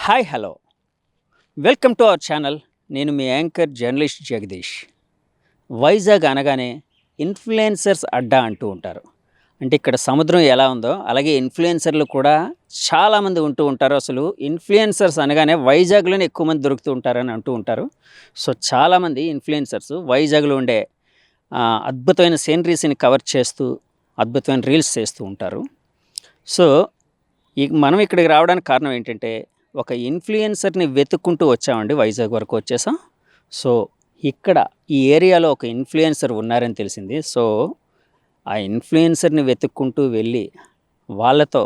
Hi hello welcome to our channel. నేను మీ anchor journalist Jagadish. Vizag అనగానే influencers అడ్డా అంటూ ఉంటారు. అంటే ఇక్కడ సముద్రం ఎలా ఉందో అలాగే ఇన్ఫ్లుయెన్సర్లు కూడా చాలామంది ఉంటూ ఉంటారు. అసలు ఇన్ఫ్లుయెన్సర్స్ అనగానే వైజాగ్లోనే ఎక్కువ మంది దొరుకుతూ ఉంటారని అంటూ ఉంటారు. సో చాలామంది ఇన్ఫ్లుయెన్సర్స్ వైజాగ్లో ఉండే అద్భుతమైన సీనరీస్ని కవర్ చేస్తూ అద్భుతమైన రీల్స్ చేస్తూ ఉంటారు. సో మనం ఇక్కడికి రావడానికి కారణం ఏంటంటే ఒక ఇన్ఫ్లుయెన్సర్ని వెతుక్కుంటూ వచ్చామండి. వైజాగ్ వరకు వచ్చేసాం. సో ఇక్కడ ఈ ఏరియాలో ఒక ఇన్ఫ్లుయెన్సర్ ఉన్నారని తెలిసింది. సో ఆ ఇన్ఫ్లుయెన్సర్ని వెతుక్కుంటూ వెళ్ళి వాళ్ళతో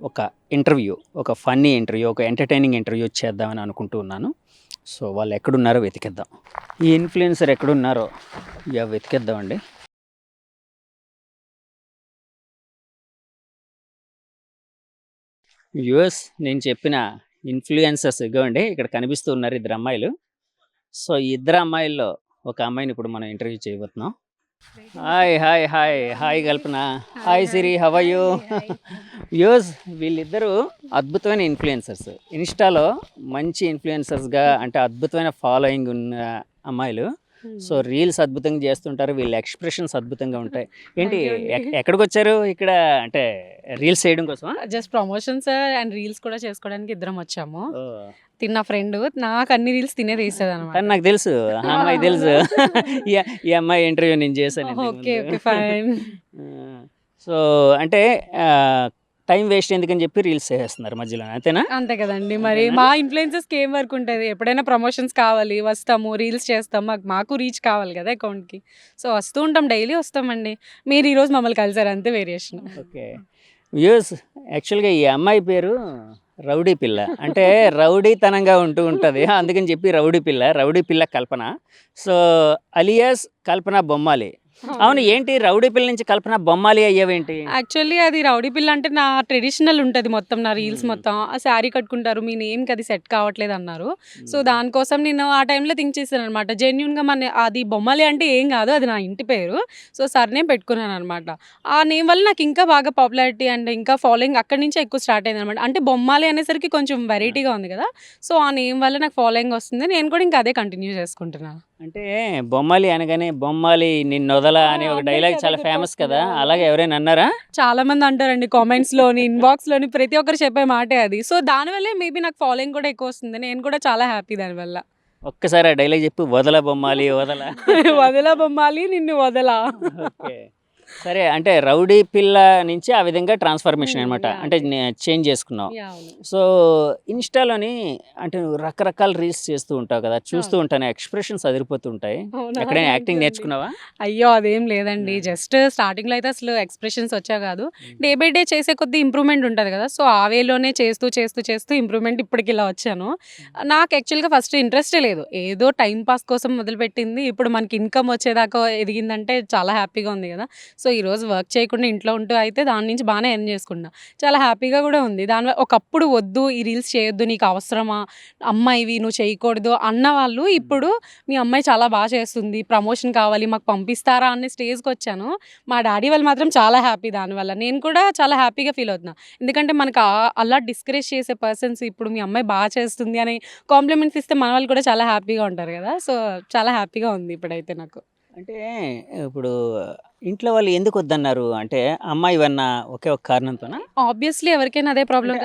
ఒక ఇంటర్వ్యూ, ఒక ఫన్నీ ఇంటర్వ్యూ, ఒక ఎంటర్టైనింగ్ ఇంటర్వ్యూ చేద్దామని అనుకుంటూ ఉన్నాను. సో వాళ్ళు ఎక్కడున్నారో వెతికిద్దాం. ఈ ఇన్ఫ్లుయెన్సర్ ఎక్కడున్నారో వెతికిద్దామండి. నేను చెప్పిన ఇన్ఫ్లుయెన్సర్స్ ఇగోండి ఇక్కడ కనిపిస్తూ ఉన్నారు ఇద్దరు అమ్మాయిలు. సో ఈ ఇద్దరు అమ్మాయిల్లో ఒక అమ్మాయిని ఇప్పుడు మనం ఇంటర్వ్యూ చేయబోతున్నాం. Hi hi hi hi Kalpana. Hi Siri, how are you? వీళ్ళిద్దరూ అద్భుతమైన ఇన్ఫ్లుయెన్సర్స్. ఇన్స్టాలో మంచి ఇన్ఫ్లుయెన్సర్స్గా అంటే అద్భుతమైన ఫాలోయింగ్ ఉన్న అమ్మాయిలు. సో రీల్స్ అద్భుతంగా చేస్తుంటారు. వీళ్ళ ఎక్స్ప్రెషన్స్ అద్భుతంగా ఉంటాయి. ఏంటి ఎక్కడికి వచ్చారు ఇక్కడ? అంటే రీల్స్ చేయడం కోసం? జస్ట్ ప్రమోషన్స్ అండ్ రీల్స్ కూడా చేసుకోవడానికి ఇద్దరం వచ్చాము. తిన్న ఫ్రెండ్ నాకు అన్ని రీల్స్ తినే తీస్తుంది అనమాట. నాకు తెలుసు, ఆ అమ్మాయి తెలుసు. ఈ అమ్మాయి ఇంటర్వ్యూ నేను చేశాను. Okay okay fine. సో అంటే టైం వేస్ట్ ఎందుకని చెప్పి రీల్స్ చేస్తున్నారు మధ్యలో, అంతేనా? అంతే కదండి. మరి మా ఇన్ఫ్లుయెన్సెస్కి ఏం వర్క్ ఉంటుంది? ఎప్పుడైనా ప్రమోషన్స్ కావాలి వస్తాము, రీల్స్ చేస్తాం, మాకు రీచ్ కావాలి కదా అకౌంట్కి. సో వస్తూ ఉంటాం, డైలీ వస్తామండి. మీరు ఈరోజు మమ్మల్ని కలిసారు, అంతే వేరియేషన్. ఓకే యాక్చువల్గా ఈ అమ్మాయి పేరు రౌడీ పిల్ల. అంటే రౌడీతనంగా ఉంటూ ఉంటుంది, అందుకని చెప్పి రౌడీ పిల్ల కల్పన. సో అలియాస్ కల్పన బొమ్మాలి. అవును, ఏంటి రౌడీ పిల్ల నుంచి కల్పన బొమ్మాలి అయ్యావేంటి? యాక్చువల్లీ అది రౌడీ పిల్ల అంటే నా ట్రెడిషనల్ ఉంటుంది మొత్తం, నా రీల్స్ మొత్తం ఆ శారీ కట్టుకుంటారు, మీ నేమ్కి అది సెట్ కావట్లేదు అన్నారు. సో దానికోసం నేను ఆ టైంలో థింక్ చేశాను అనమాట. జెన్యున్గా అది బొమ్మాలి అంటే ఏం కాదు, అది నా ఇంటి పేరు. సో సర్నేమ్ పెట్టుకున్నాను అనమాట. ఆ నేమ్ వల్ల నాకు ఇంకా బాగా పాపులారిటీ అండ్ ఇంకా ఫాలోయింగ్ అక్కడి నుంచే ఎక్కువ స్టార్ట్ అయింది అనమాట. అంటే బొమ్మాలి అనేసరికి కొంచెం వెరైటీగా ఉంది కదా, సో ఆ నేమ్ వల్ల నాకు ఫాలోయింగ్ వస్తుంది. నేను కూడా ఇంకా అదే కంటిన్యూ చేసుకుంటున్నాను. అంటే బొమ్మాలి అనగానే బొమ్మాలి నిన్ను వదలా అనే ఒక డైలాగ్ చాలా ఫేమస్ కదా, అలాగే ఎవరైనా అన్నారా? చాలా మంది అంటారండి కామెంట్స్లోని, ఇన్బాక్స్లోని, ప్రతి ఒక్కరు చెప్పే మాటే అది. సో దానివల్లే మేబీ నాకు ఫాలోయింగ్ కూడా ఎక్కువ వస్తుంది. నేను కూడా చాలా హ్యాపీ దానివల్ల. ఒక్కసారి ఆ డైలాగ్ చెప్పు, వదల బొమ్మాలి వదల. వదల బొమ్మాలి నిన్ను వదలా. ఓకే సరే, అంటే రౌడీ పిల్ల నుంచి ఆ విధంగా ట్రాన్స్ఫర్మేషన్ అనమాట. అంటే చేంజ్ చేసుకున్నావు. సో ఇన్స్టాలోని అంటే నువ్వు రకరకాల రీల్స్ చేస్తూ ఉంటావు కదా, చూస్తూ ఉంటాను, ఎక్స్ప్రెషన్స్ అదిరిపోతూ ఉంటాయి. ఎక్కడైనా యాక్టింగ్ నేర్చుకున్నావా? అయ్యో అదేం లేదండి. జస్ట్ స్టార్టింగ్లో అయితే అసలు ఎక్స్ప్రెషన్స్ వచ్చా కాదు. డే బై డే చేసే కొద్దీ ఇంప్రూవ్మెంట్ ఉంటుంది కదా, సో ఆ వేలోనే చేస్తూ చేస్తూ చేస్తూ ఇంప్రూవ్మెంట్ ఇప్పటికి ఇలా వచ్చాను. నాకు యాక్చువల్గా ఫస్ట్ ఇంట్రెస్టే లేదు, ఏదో టైం పాస్ కోసం మొదలుపెట్టింది. ఇప్పుడు మనకి ఇన్కమ్ వచ్చేదాకా ఎదిగిందంటే చాలా హ్యాపీగా ఉంది కదా. సో ఈరోజు వర్క్ చేయకుండా ఇంట్లో ఉంటూ అయితే దాని నుంచి బాగానే ఎర్న్ చేసుకున్నా, చాలా హ్యాపీగా కూడా ఉంది. దానివల్ల ఒకప్పుడు వద్దు ఈ రీల్స్ చేయొద్దు, నీకు అవసరమా, అమ్మాయివి నువ్వు చేయకూడదు అన్న వాళ్ళు ఇప్పుడు మీ అమ్మాయి చాలా బాగా చేస్తుంది, ప్రమోషన్ కావాలి మాకు పంపిస్తారా అనే స్టేజ్కి వచ్చాను. మా డాడీ వాళ్ళు మాత్రం చాలా హ్యాపీ దానివల్ల. నేను కూడా చాలా హ్యాపీగా ఫీల్ అవుతున్నా. ఎందుకంటే మనకు అలా డిస్కరేజ్ చేసే పర్సన్స్ ఇప్పుడు మీ అమ్మాయి బాగా చేస్తుంది అని కాంప్లిమెంట్స్ ఇస్తే మన వాళ్ళు కూడా చాలా హ్యాపీగా ఉంటారు కదా. సో చాలా హ్యాపీగా ఉంది ఇప్పుడైతే నాకు. అంటే ఇప్పుడు ఇంట్లో వాళ్ళు ఎందుకు వద్దన్నారు? అంటే అమ్మాయి ఇవన్నా ఒకే ఒక కారణంతోనా? ఆబ్వియస్లీ ఎవరికైనా అదే ప్రాబ్లం.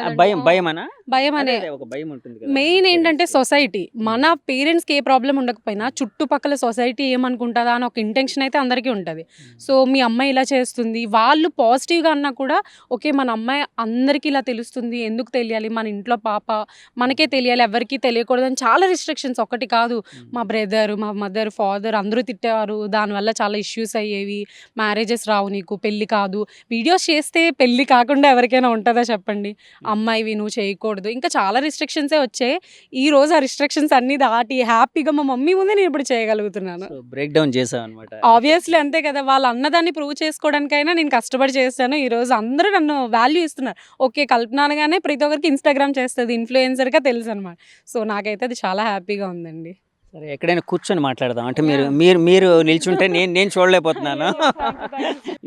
భయమనా? భయం అనే ఒక భయం ఉంటుంది కదా. మెయిన్ ఏంటంటే సొసైటీ, మన పేరెంట్స్కి ఏ ప్రాబ్లం ఉండకపోయినా చుట్టుపక్కల సొసైటీ ఏమనుకుంటుందా అని ఒక ఇంటెన్షన్ అయితే అందరికీ ఉంటుంది. సో మీ అమ్మాయి ఇలా చేస్తుంది, వాళ్ళు పాజిటివ్గా అన్నా కూడా ఓకే మన అమ్మాయి అందరికీ ఇలా తెలుస్తుంది, ఎందుకు తెలియాలి, మన ఇంట్లో పాప మనకే తెలియాలి, ఎవరికీ తెలియకూడదు అని చాలా రిస్ట్రిక్షన్స్. ఒకటి కాదు, మా బ్రదర్, మా మదర్, ఫాదర్ అందరూ తిట్టేవారు, దానివల్ల చాలా ఇష్యూస్ అయ్యేవి. మ్యారేజెస్ రావు, నీకు పెళ్ళి కాదు, వీడియోస్ చేస్తే పెళ్ళి కాకుండా ఎవరికైనా ఉంటుందా చెప్పండి, అమ్మాయివి నువ్వు చేయకూడదు, ఇంకా చాలా రిస్ట్రిక్షన్సే వచ్చాయి. ఈ రోజు ఆ రిస్ట్రిక్షన్స్ అన్ని దాటి హ్యాపీగా మా మమ్మీ ముందే నేను ఇప్పుడు చేయగలుగుతున్నాను. బ్రేక్ డౌన్ చేసావు అనమాట. ఆబ్వియస్లీ అంతే కదా, వాళ్ళు అన్నదాన్ని ప్రూవ్ చేసుకోవడానికైనా నేను కష్టపడి చేస్తాను. ఈ రోజు అందరూ నన్ను వాల్యూ ఇస్తున్నారు. ఓకే కల్పన అనగానే ప్రతి ఒక్కరికి ఇన్స్టాగ్రామ్ చేస్తుంది, ఇన్ఫ్లుయెన్సర్గా తెలుసు అనమాట. సో నాకైతే అది చాలా హ్యాపీగా ఉందండి. సరే ఎక్కడైనా కూర్చొని మాట్లాడదాం. అంటే మీరు మీరు మీరు నిల్చుంటే నేను చూడలేకపోతున్నాను.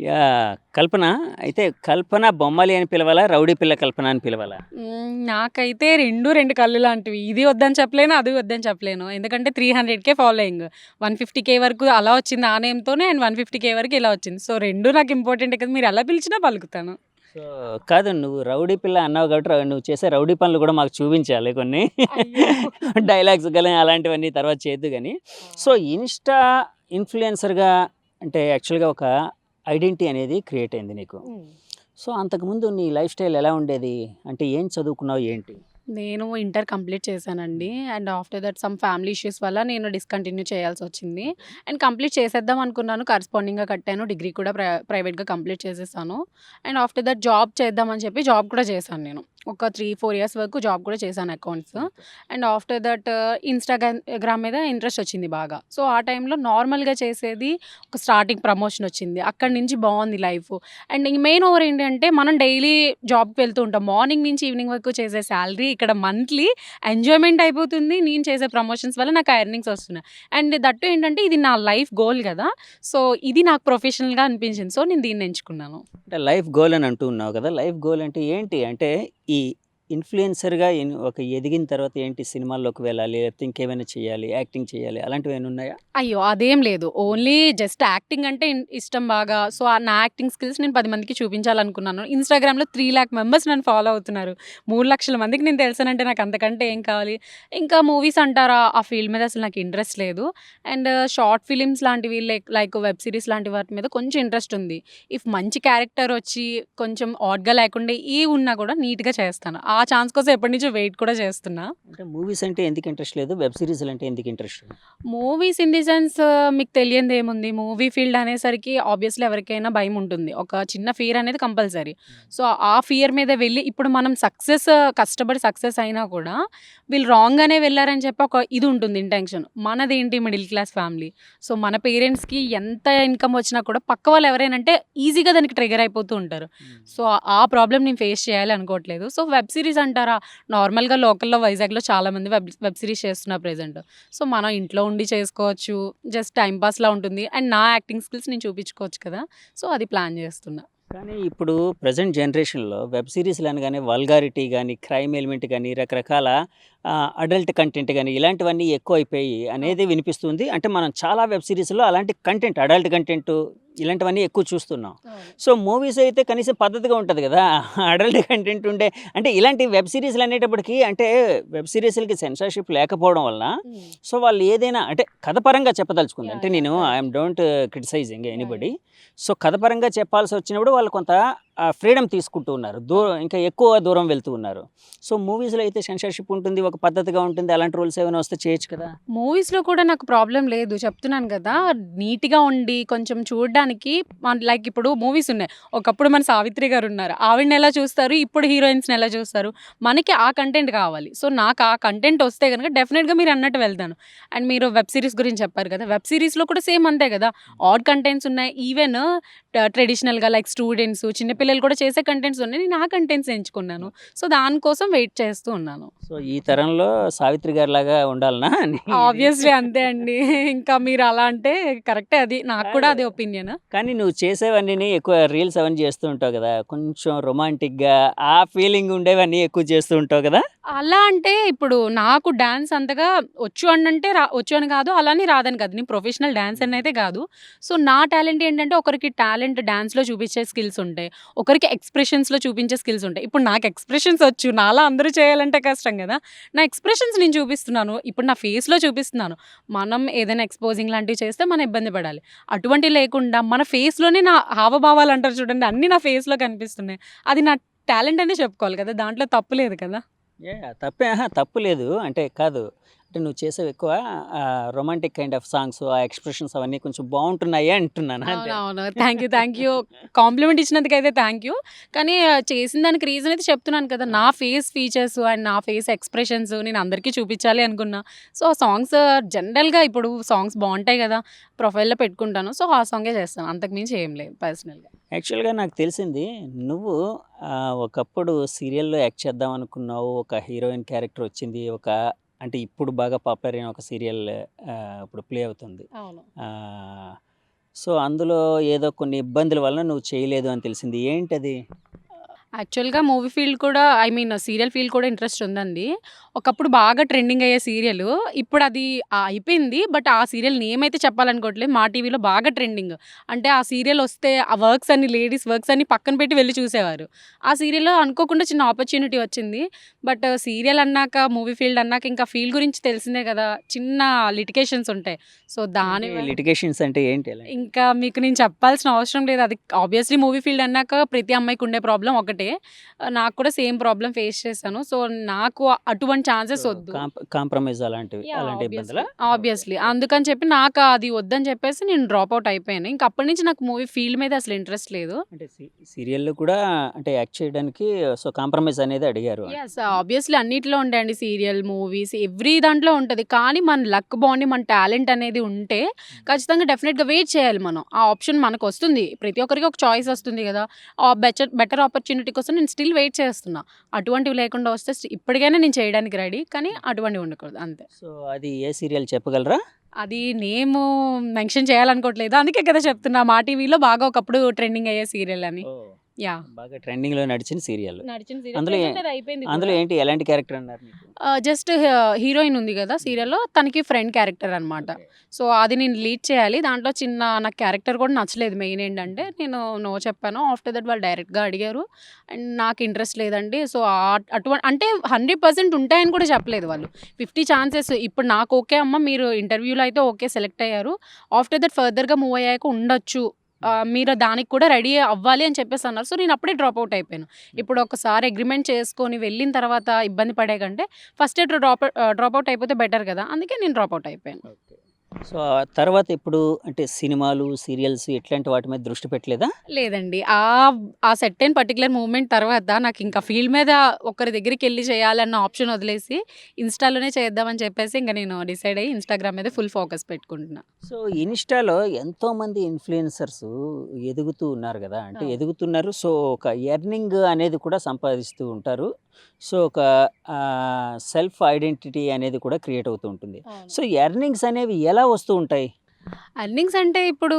యా కల్పన అయితే కల్పన బొమ్మలి అని పిలవాలా? రౌడీ పిల్ల కల్పన అని పిలవాలా? నాకైతే 2 కళ్ళు లాంటివి. ఇది వద్దని చెప్పలేను, అది వద్దని చెప్పలేను. ఎందుకంటే 300K ఫాలోయింగ్. 150K వరకు అలా వచ్చింది ఆ నేమ్‌తోనే అండ్ 150K వరకు ఇలా వచ్చింది. సో 2 నాకు ఇంపార్టెంటే కదా! మీరు ఎలా పిలిచినా పలుకుతాను. సో కాదు నువ్వు రౌడీ పిల్ల అన్నావు కాబట్టి నువ్వు చేసే రౌడీ పనులు కూడా మాకు చూపించాలి కొన్ని. అయ్యో! డైలాగ్స్ గాని అలాంటివన్నీ తర్వాత చేద్దు గాని. సో ఇన్‌స్టా ఇన్‌ఫ్లుయెన్సర్‌గా అంటే యాక్చువల్‌గా ఒక ఐడెంటిటీ అనేది క్రియేట్ అయింది నీకు. హ్మ్. సో అంతకుముందు నీ లైఫ్ స్టైల్ ఎలా ఉండేది? అంటే ఏం చదువుకున్నావు ఏంటి? నేను ఇంటర్ కంప్లీట్ చేశానండి. And after that some family issues వల్ల నేను డిస్కంటిన్యూ చేయాల్సొచ్చింది. అండ్ కంప్లీట్ చేసేద్దాం అనుకున్నాను. కరస్పాండింగ్‌గా కట్టాను. డిగ్రీ కూడా ప్రైవేట్‌గా కంప్లీట్ చేసేసాను. అండ్ ఆఫ్టర్ దట్ జాబ్ చేద్దామని చెప్పి జాబ్ కూడా చేశాను నేను. ఒక 3, 4 ఇయర్స్ వరకు జాబ్ కూడా చేశాను accounts. And after that Instagram మీద ఇంట్రెస్ట్ వచ్చింది బాగా. సో, ఆ టైంలో నార్మల్‌గా చేసేది ఒక స్టార్టింగ్ ప్రమోషన్ వచ్చింది. అక్కడి నుంచి బావుంది లైఫు. అండ్ మెయిన్ ఓవర్ ఏంటంటే మనం డైలీ జాబ్‌కి వెళ్తూ ఉంటాం. మార్నింగ్ నుంచి ఈవినింగ్ వరకు చేసే సాలరీ ఇక్కడ మంత్లీ ఎంజాయ్‌మెంట్ అయిపోతుంది. నేను చేసే ప్రమోషన్స్ వల్ల నాకు ఆ ఎర్నింగ్స్ వస్తున్నాయి. అండ్ దట్టు ఏంటంటే ఇది నా లైఫ్ గోల్ గదా! సో, ఇది నాకు ప్రొఫెషనల్‌గా అనిపించింది. సో, నేను దీన్ని ఎంచుకున్నాను. అంటే లైఫ్ గోల్ అని అంటూ ఉన్నావు కదా! లైఫ్ గోల్ అంటే ఏంటి? అంటే ఈ ఇన్‌ఫ్లుయెన్సర్‌గా ఒక ఎదిగిన తర్వాత ఏంటి సినిమాల్లోకి వెళ్ళాలి, లేకపోతే ఇంకేమైనా చేయాలి, యాక్టింగ్ చేయాలి అలాంటివేమైనా ఉన్నాయా? అయ్యో! అదేం లేదు. ఓన్లీ జస్ట్ యాక్టింగ్ అంటే ఇష్టం బాగా. సో, నా యాక్టింగ్ స్కిల్స్ నేను 10 మందికి చూపించాలనుకున్నాను. ఇన్‌స్టాగ్రామ్‌లో 3,00,000 మెంబర్స్ నన్ను ఫాలో అవుతున్నారు. 3,00,000 మందికి నేను తెలిసానంటే నాకు అంతకంటే ఏం కావాలి. ఇంకా మూవీస్ అంటారా? ఆ ఫీల్డ్ మీద అసలు నాకు ఇంట్రెస్ట్ లేదు. అండ్ షార్ట్ ఫిలిమ్స్ లాంటివి లైక్ వెబ్ సీరీస్ లాంటి వాటి మీద కొంచెం ఇంట్రెస్ట్ ఉంది. ఇఫ్ మంచి క్యారెక్టర్ వచ్చి కొంచెం ఆడ్‌గా లేకుండా ఉన్నా కూడా నీట్‌గా చేస్తాను. ఆ ఛాన్స్ కోసం ఎప్పటినుంచో వెయిట్ కూడా చేస్తున్నా. అంటే మూవీస్ అంటే ఎందుకు ఇంట్రెస్ట్ లేదు? వెబ్ సీరీస్‌లు అంటే ఎందుకు interest? Movies in the sense మీకు తెలియనిదేముంది. మూవీ ఫీల్డ్ అనేసరికి ఆబ్వియస్‌లీ ఎవరికైనా భయముంటుంది. ఒక చిన్న ఫియర్ అనేది కంపల్సరీ. సో, ఆ ఫియర్ మీద వెళ్ళి ఇప్పుడు మనం కష్టపడి సక్సెస్ అయినా కూడా వీళ్ళు రాంగ్‌గానే వెళ్లారని చెప్పి ఒక ఇది ఉంటుంది ఇంటెన్షన్. మనదేంటి మిడిల్ క్లాస్ ఫ్యామిలీ. సో, మన పేరెంట్స్‌కి ఎంత ఇన్‌కమ్ వచ్చినా కూడా పక్క వాళ్ళు ఎవరైనా అంటే ఈజీగా దానికి ట్రిగ్గర్ అయిపోతూ ఉంటారు. సో, ఆ ప్రాబ్లమ్ నేను ఫేస్ చేయాలి అనుకోవట్లేదు. సో, వెబ్ సీరీస్ అంటారా? నార్మల్‌గా లోకల్‌లో వైజాగ్‌లో చాలామంది వెబ్ సీరీస్ చేస్తున్నారు ప్రెజెంట్. సో, మనం ఇంట్లో ఉండి చేసుకోవచ్చు. జస్ట్ టైమ్ పాస్‌లా ఉంటుంది. అండ్ నా యాక్టింగ్ స్కిల్స్ నేను చూపించుకోవచ్చు కదా! సో, అది ప్లాన్ చేస్తున్నా. కానీ ఇప్పుడు ప్రెజెంట్ జనరేషన్‌లో వెబ్ సీరీస్‌లు అనగానే వల్గారిటీ గాని, క్రైమ్ ఎలిమెంట్ గాని, రకరకాల అడల్ట్ కంటెంట్ గాని, ఇలాంటివన్నీ ఎక్కువైపోయి అనేది వినిపిస్తుంది. అంటే మనం చాలా వెబ్ సీరీస్‌లో అలాంటి కంటెంట్, అడల్ట్ కంటెంటు ఇలాంటివన్నీ ఎక్కువ చూస్తున్నాం. సో, మూవీస్ అయితే కనీసం పద్ధతిగా ఉంటది గదా! అడల్ట్ కంటెంట్ ఉండే అంటే ఇలాంటి వెబ్ సీరీస్‌లు అనేటప్పటికి అంటే వెబ్ సీరీస్‌లకి సెన్సార్‌షిప్ లేకపోవడం వలన సో, వాళ్ళు ఏదైనా అంటే కథ పరంగా చెప్పదలుచుకుంది. అంటే నేను I'm don't criticizing anybody. So, కథ పరంగా చెప్పాల్సొచ్చినప్పుడు వాళ్ళు కొంత ఫ్రీడమ్ తీసుకుంటూ ఉన్నారు. ఇంకా ఎక్కువ దూరం వెళ్తూ ఉన్నారు. సో, మూవీస్‌లో అయితే సెన్సార్‌షిప్ ఉంటుంది. ఒక పద్ధతిగా ఉంటుంది. అలాంటి రూల్స్ ఏమైనా వస్తే చేయొచ్చు కదా! మూవీస్‌లో కూడా నాకు ప్రాబ్లమ్ లేదు. చెప్తున్నాను గదా! నీట్‌గా ఉండి కొంచెం చూడ్డానికి లైక్ ఇప్పుడు మూవీస్ ఉన్నాయి. ఒకప్పుడు మన 'సావిత్రి' గారున్నారు. ఆవిడని ఎలా చూస్తారు, ఇప్పుడు హీరోయిన్స్‌ని ఎలా చూస్తారు. మనకి ఆ కంటెంట్ కావాలి. సో, నాకు ఆ కంటెంట్ వస్తే గనుక డెఫినిట్‌గా మీరన్నట్టు వెళ్తాను. అండ్ మీరు వెబ్ సీరీస్ గురించి చెప్పారు కదా! వెబ్ సీరీస్‌లో కూడా సేమ్ అంతే గదా! ఆడ్ కంటెంట్స్ ఉన్నాయి. ఈవెన్ ట్రెడిషనల్‌గా లైక్ స్టూడెంట్స్, చిన్న పిల్లలు కూడా చేసే కంటెంట్స్ ఉన్నాయి. నేను ఆ కంటెంట్స్ ఎంచుకున్నాను. సో, దానికోసం వెయిట్ చేస్తూ ఉన్నాను. సో, ఈ తరంలో 'సావిత్రి' గారిలాగా ఉండాలనా? ఆబ్వియస్‌లీ అంతే అండి. ఇంకా మీరు అలా అంటే కరెక్టే అది. నాకు కూడా అదే ఒపీనియన్. కానీ నువ్వు చేసేవన్నీని ఎక్కువ రీల్స్ అవన్నీ చేస్తూ ఉంటావు గదా! కొంచెం రొమాంటిక్‌గా ఆ ఫీలింగ్ ఉండేవన్నీ ఎక్కువ చేస్తూ ఉంటావు గదా! అలా అంటే ఇప్పుడు నాకు డాన్స్ అంతగా వచ్చు అని కాదు. అలా అని రాదని కాదు. నేను ప్రొఫెషనల్ డాన్సర్‌ని అయితే కాదు. సో, నా టాలెంట్ ఏంటంటే ఒకరికి టాలెంట్ డాన్స్‌లో చూపించే స్కిల్స్ ఉంటాయి. ఒకరికి ఎక్స్‌ప్రెషన్స్‌లో చూపించే స్కిల్స్ ఉంటాయి. ఇప్పుడు నాకు ఎక్స్‌ప్రెషన్స్ వచ్చు. నాలా అందరూ చేయాలంటే కష్టం కదా! నా ఎక్స్‌ప్రెషన్స్ నేను చూపిస్తున్నాను. ఇప్పుడు నా ఫేస్‌లో చూపిస్తున్నాను. మనం ఏదైనా ఎక్స్‌పోజింగ్ లాంటివి చేస్తే మనం ఇబ్బంది పడాలి. అటువంటివి లేకుండా మన ఫేస్‌లోనే నా హావభావాలు అంటారు చూడండి. అన్నీ నా ఫేస్‌లో కనిపిస్తున్నాయి. అది నా టాలెంట్ అనే చెప్పుకోవాలి కదా! దాంట్లో తప్పు లేదు కదా! యాహ్! తప్పు లేదు. అంటే కాదు. అంటే నువ్వు చేసేవి ఎక్కువ రొమాంటిక్ కైండ్ ఆఫ్ సాంగ్స్, ఆ ఎక్స్‌ప్రెషన్స్ అవన్నీ కొంచెం బావుంటున్నాయి అంటున్నాను అంతే. అవునవును. Thank you. కాంప్లిమెంట్ ఇచ్చినందుకైతే థ్యాంక్ యూ. కానీ చేసిన దానికి రీజన్ అయితే చెప్తున్నాను కదా! నా ఫేస్ ఫీచర్స్ అండ్ నా ఫేస్ ఎక్స్‌ప్రెషన్స్ నేను అందరికీ చూపించాలి అనుకున్నా. సో, ఆ సాంగ్స్ జనరల్‌గా ఇప్పుడు సాంగ్స్ బావుంటాయి కదా! ప్రొఫైల్‌లో పెట్టుకుంటాను. సో, ఆ సాంగే చేస్తాను. అంతకు మించి ఏం లేదు పర్సనల్‌గా. యాక్చువల్‌గా నాకు తెలిసింది నువ్వు ఒకప్పుడు సీరియల్‌లో యాక్ట్ చేద్దాం అనుకున్నావు. ఒక హీరోయిన్ క్యారెక్టర్ వచ్చింది. ఒక అంటే ఇప్పుడు బాగా పాపులర్ అయిన ఒక సీరియల్ ఇప్పుడు ప్లే అవుతుంది. అవును. సో, అందులో ఏదో కొన్ని ఇబ్బందుల వలన నువ్వు చేయలేదు అని తెలిసింది. ఏంటది? యాక్చువల్‌గా మూవీ ఫీల్డ్ కూడా సీరియల్ ఫీల్డ్ కూడా ఇంట్రెస్ట్ ఉందండి. ఒకప్పుడు బాగా ట్రెండింగ్ అయ్యే సీరియలు. ఇప్పుడది అయిపోయింది. బట్ ఆ సీరియల్ నేమ్ అయితే చెప్పాలనుకోవట్లేదు. మా టీవీలో బాగా ట్రెండింగ్. అంటే ఆ సీరియల్ వస్తే ఆ వర్క్స్ అన్ని లేడీస్ వర్క్స్ అన్ని పక్కన పెట్టి వెళ్లి చూసేవారు. ఆ సీరియల్‌లో అనుకోకుండా చిన్న ఆపర్చునిటీ వచ్చింది. బట్ సీరియల్ అన్నాక, మూవీ ఫీల్డ్ అన్నాక ఇంకా ఫీల్డ్ గురించి తెలిసిందే కదా! చిన్న లిటిగేషన్స్ ఉంటాయి. సో, దాని అంటే వల్ల లిటిగేషన్స్ అంటే ఏంటి? ఎలాంటివి? ఇంకా మీకు నేను చెప్పాల్సిన అవసరం లేదు. అది ఆబ్వియస్‌లీ మూవీ ఫీల్డ్ అన్నాక ప్రతి అమ్మాయికి ఉండే ప్రాబ్లమ్ ఒకటే. నాకు కూడా సేమ్ ప్రాబ్లమ్ ఫేస్ చేశాను. సో, నాకు అటువంటి ఛాన్సెస్ సో, వద్దు. కాంప్రమైజ్ అలాంటివి యాహ్! అలాంటి ఇబ్బందులా? ఆబ్వియస్‌లీ. అందుకని చెప్పి నాకు అది వద్దని చెప్పేసి నేను డ్రాప్ అవుట్ అయిపోయాను. ఇంక అప్పటి నుంచి నాకు మూవీ ఫీల్డ్ మీద అసలు ఇంట్రెస్ట్ లేదు. అంటే సీరియల్‌లో కూడా అంటే యాక్ట్ చేయడానికి సో, కాంప్రమైజ్ అనేది అడిగారు. యెస్. ఆబ్వియస్‌లీ అన్నిట్లో ఉంటాయండి. సీరియల్, మూవీస్ ఎవ్రి దాంట్లో ఉంటది. కానీ మన లక్ బావుండి మన టాలెంట్ అనేది ఉంటే ఖచ్చితంగా డెఫినిట్‌గా వెయిట్ చేయాలి మనం. ఆ ఆప్షన్ మనకొస్తుంది. ప్రతి ఒక్కరికి ఒక చాయిస్ వస్తుంది గదా! ఆ బెటర్ ఆపర్చునిటీ కోసం నేను స్టిల్ వెయిట్ చేస్తున్నా. అటువంటివి లేకుండా వస్తే ఇప్పటికైనా నేను చేయడానికి రెడీ. కానీ అటువంటివి ఉండకూడదు అంతే. సో, అది ఏ సీరియల్ చెప్పగలరా? అది నేము మెన్షన్ చేయాలనుకోవట్లేదు. అందుకే కదా చెప్తున్నా. మా టీవీలో బాగా ఒకప్పుడు ట్రెండింగ్ అయ్యే సీరియల్ అని. ఓహ్! యాహ్! బాగా ట్రెండింగ్‌లో నడిచిన సీరియల్. నడిచిన సీరియల్. అందులో ప్రెజెంట్ అది అయిపోయింది అందులో కూడా. ఏంటి? ఎలాంటి క్యారెక్టర్ అన్నారు నీకు? జస్ట్ హీరోయిన్ ఉంది గదా! సీరియల్‌లో తనకి ఫ్రెండ్ క్యారెక్టర్ అనమాట. ఓకే. సో, అది నేను లీడ్ చేయాలి. దాంట్లో చిన్న నాకు క్యారెక్టర్ కూడా నచ్చలేదు. మెయిన్ ఏంటంటే నేను నో చెప్పాను. ఆఫ్టర్ దట్ వాళ్ళు డైరెక్ట్‌గా అడిగారు. అండ్ నాకు ఇంట్రెస్ట్ లేదండి. సో, అంటే 100% ఉంటాయని కూడా చెప్పలేదు వాళ్ళు. 50 ఛాన్సెస్ ఇప్పుడు నాకు ఓకే అమ్మ మీరు ఇంటర్వ్యూలో అయితే ఓకే సెలెక్ట్ అయ్యారు. ఆఫ్టర్ దట్ ఫర్దర్‌గా మూవ్ అయ్యాక ఉండొచ్చు. మీరు దానికి కూడా రెడీ అవ్వాలి అని చెప్పేసి అన్నారు. సో, నేను అప్పుడే డ్రాప్ అవుట్ అయిపోయాను. ఇప్పుడు ఒకసారి అగ్రీమెంట్ చేసుకొని వెళ్ళిన తర్వాత ఇబ్బంది పడే కంటే ఫస్టే డ్రాప్ అవుట్ అయిపోతే బెటర్ కదా! అందుకే నేను డ్రాప్ అవుట్ అయిపోయాను. ఓకే. సో, ఆ తర్వాత ఎప్పుడు అంటే సినిమాలు, సీరియల్స్ ఇట్లాంటి వాటి మీద దృష్టి పెట్టలేదా? లేదండి. ఆ సెర్టైన్ పర్టిక్యులర్ మూవ్‌మెంట్ తర్వాత నాకింక ఫీల్డ్ మీద ఒకరి దగ్గరికెళ్లి చేయాలన్న ఆప్షన్ వదిలేసి ఇన్‌స్టాలోనే చేద్దామని చెప్పేసి ఇంక నేను డిసైడ్ అయ్యి ఇన్‌స్టాగ్రామ్ మీద ఫుల్ ఫోకస్ పెట్టుకుంటున్నా. సో, ఇన్‌స్టాలో ఎంతోమంది ఇన్‌ఫ్లుయెన్సర్స్ ఎదుగుతూ ఉన్నారు గదా! అంటే అవును. ఎదుగుతున్నారు. సో, ఒక ఎర్నింగ్ అనేది కూడా సంపాదిస్తూ ఉంటారు. సో, ఒక సెల్ఫ్ ఐడెంటిటీ అనేది కూడా క్రియేట్ అవుతూ ఉంటుంది. అవును. సో, ఎర్నింగ్స్ అనేవి ఎలా వస్తూ ఉంటాయి? ఎర్నింగ్స్ అంటే ఇప్పుడు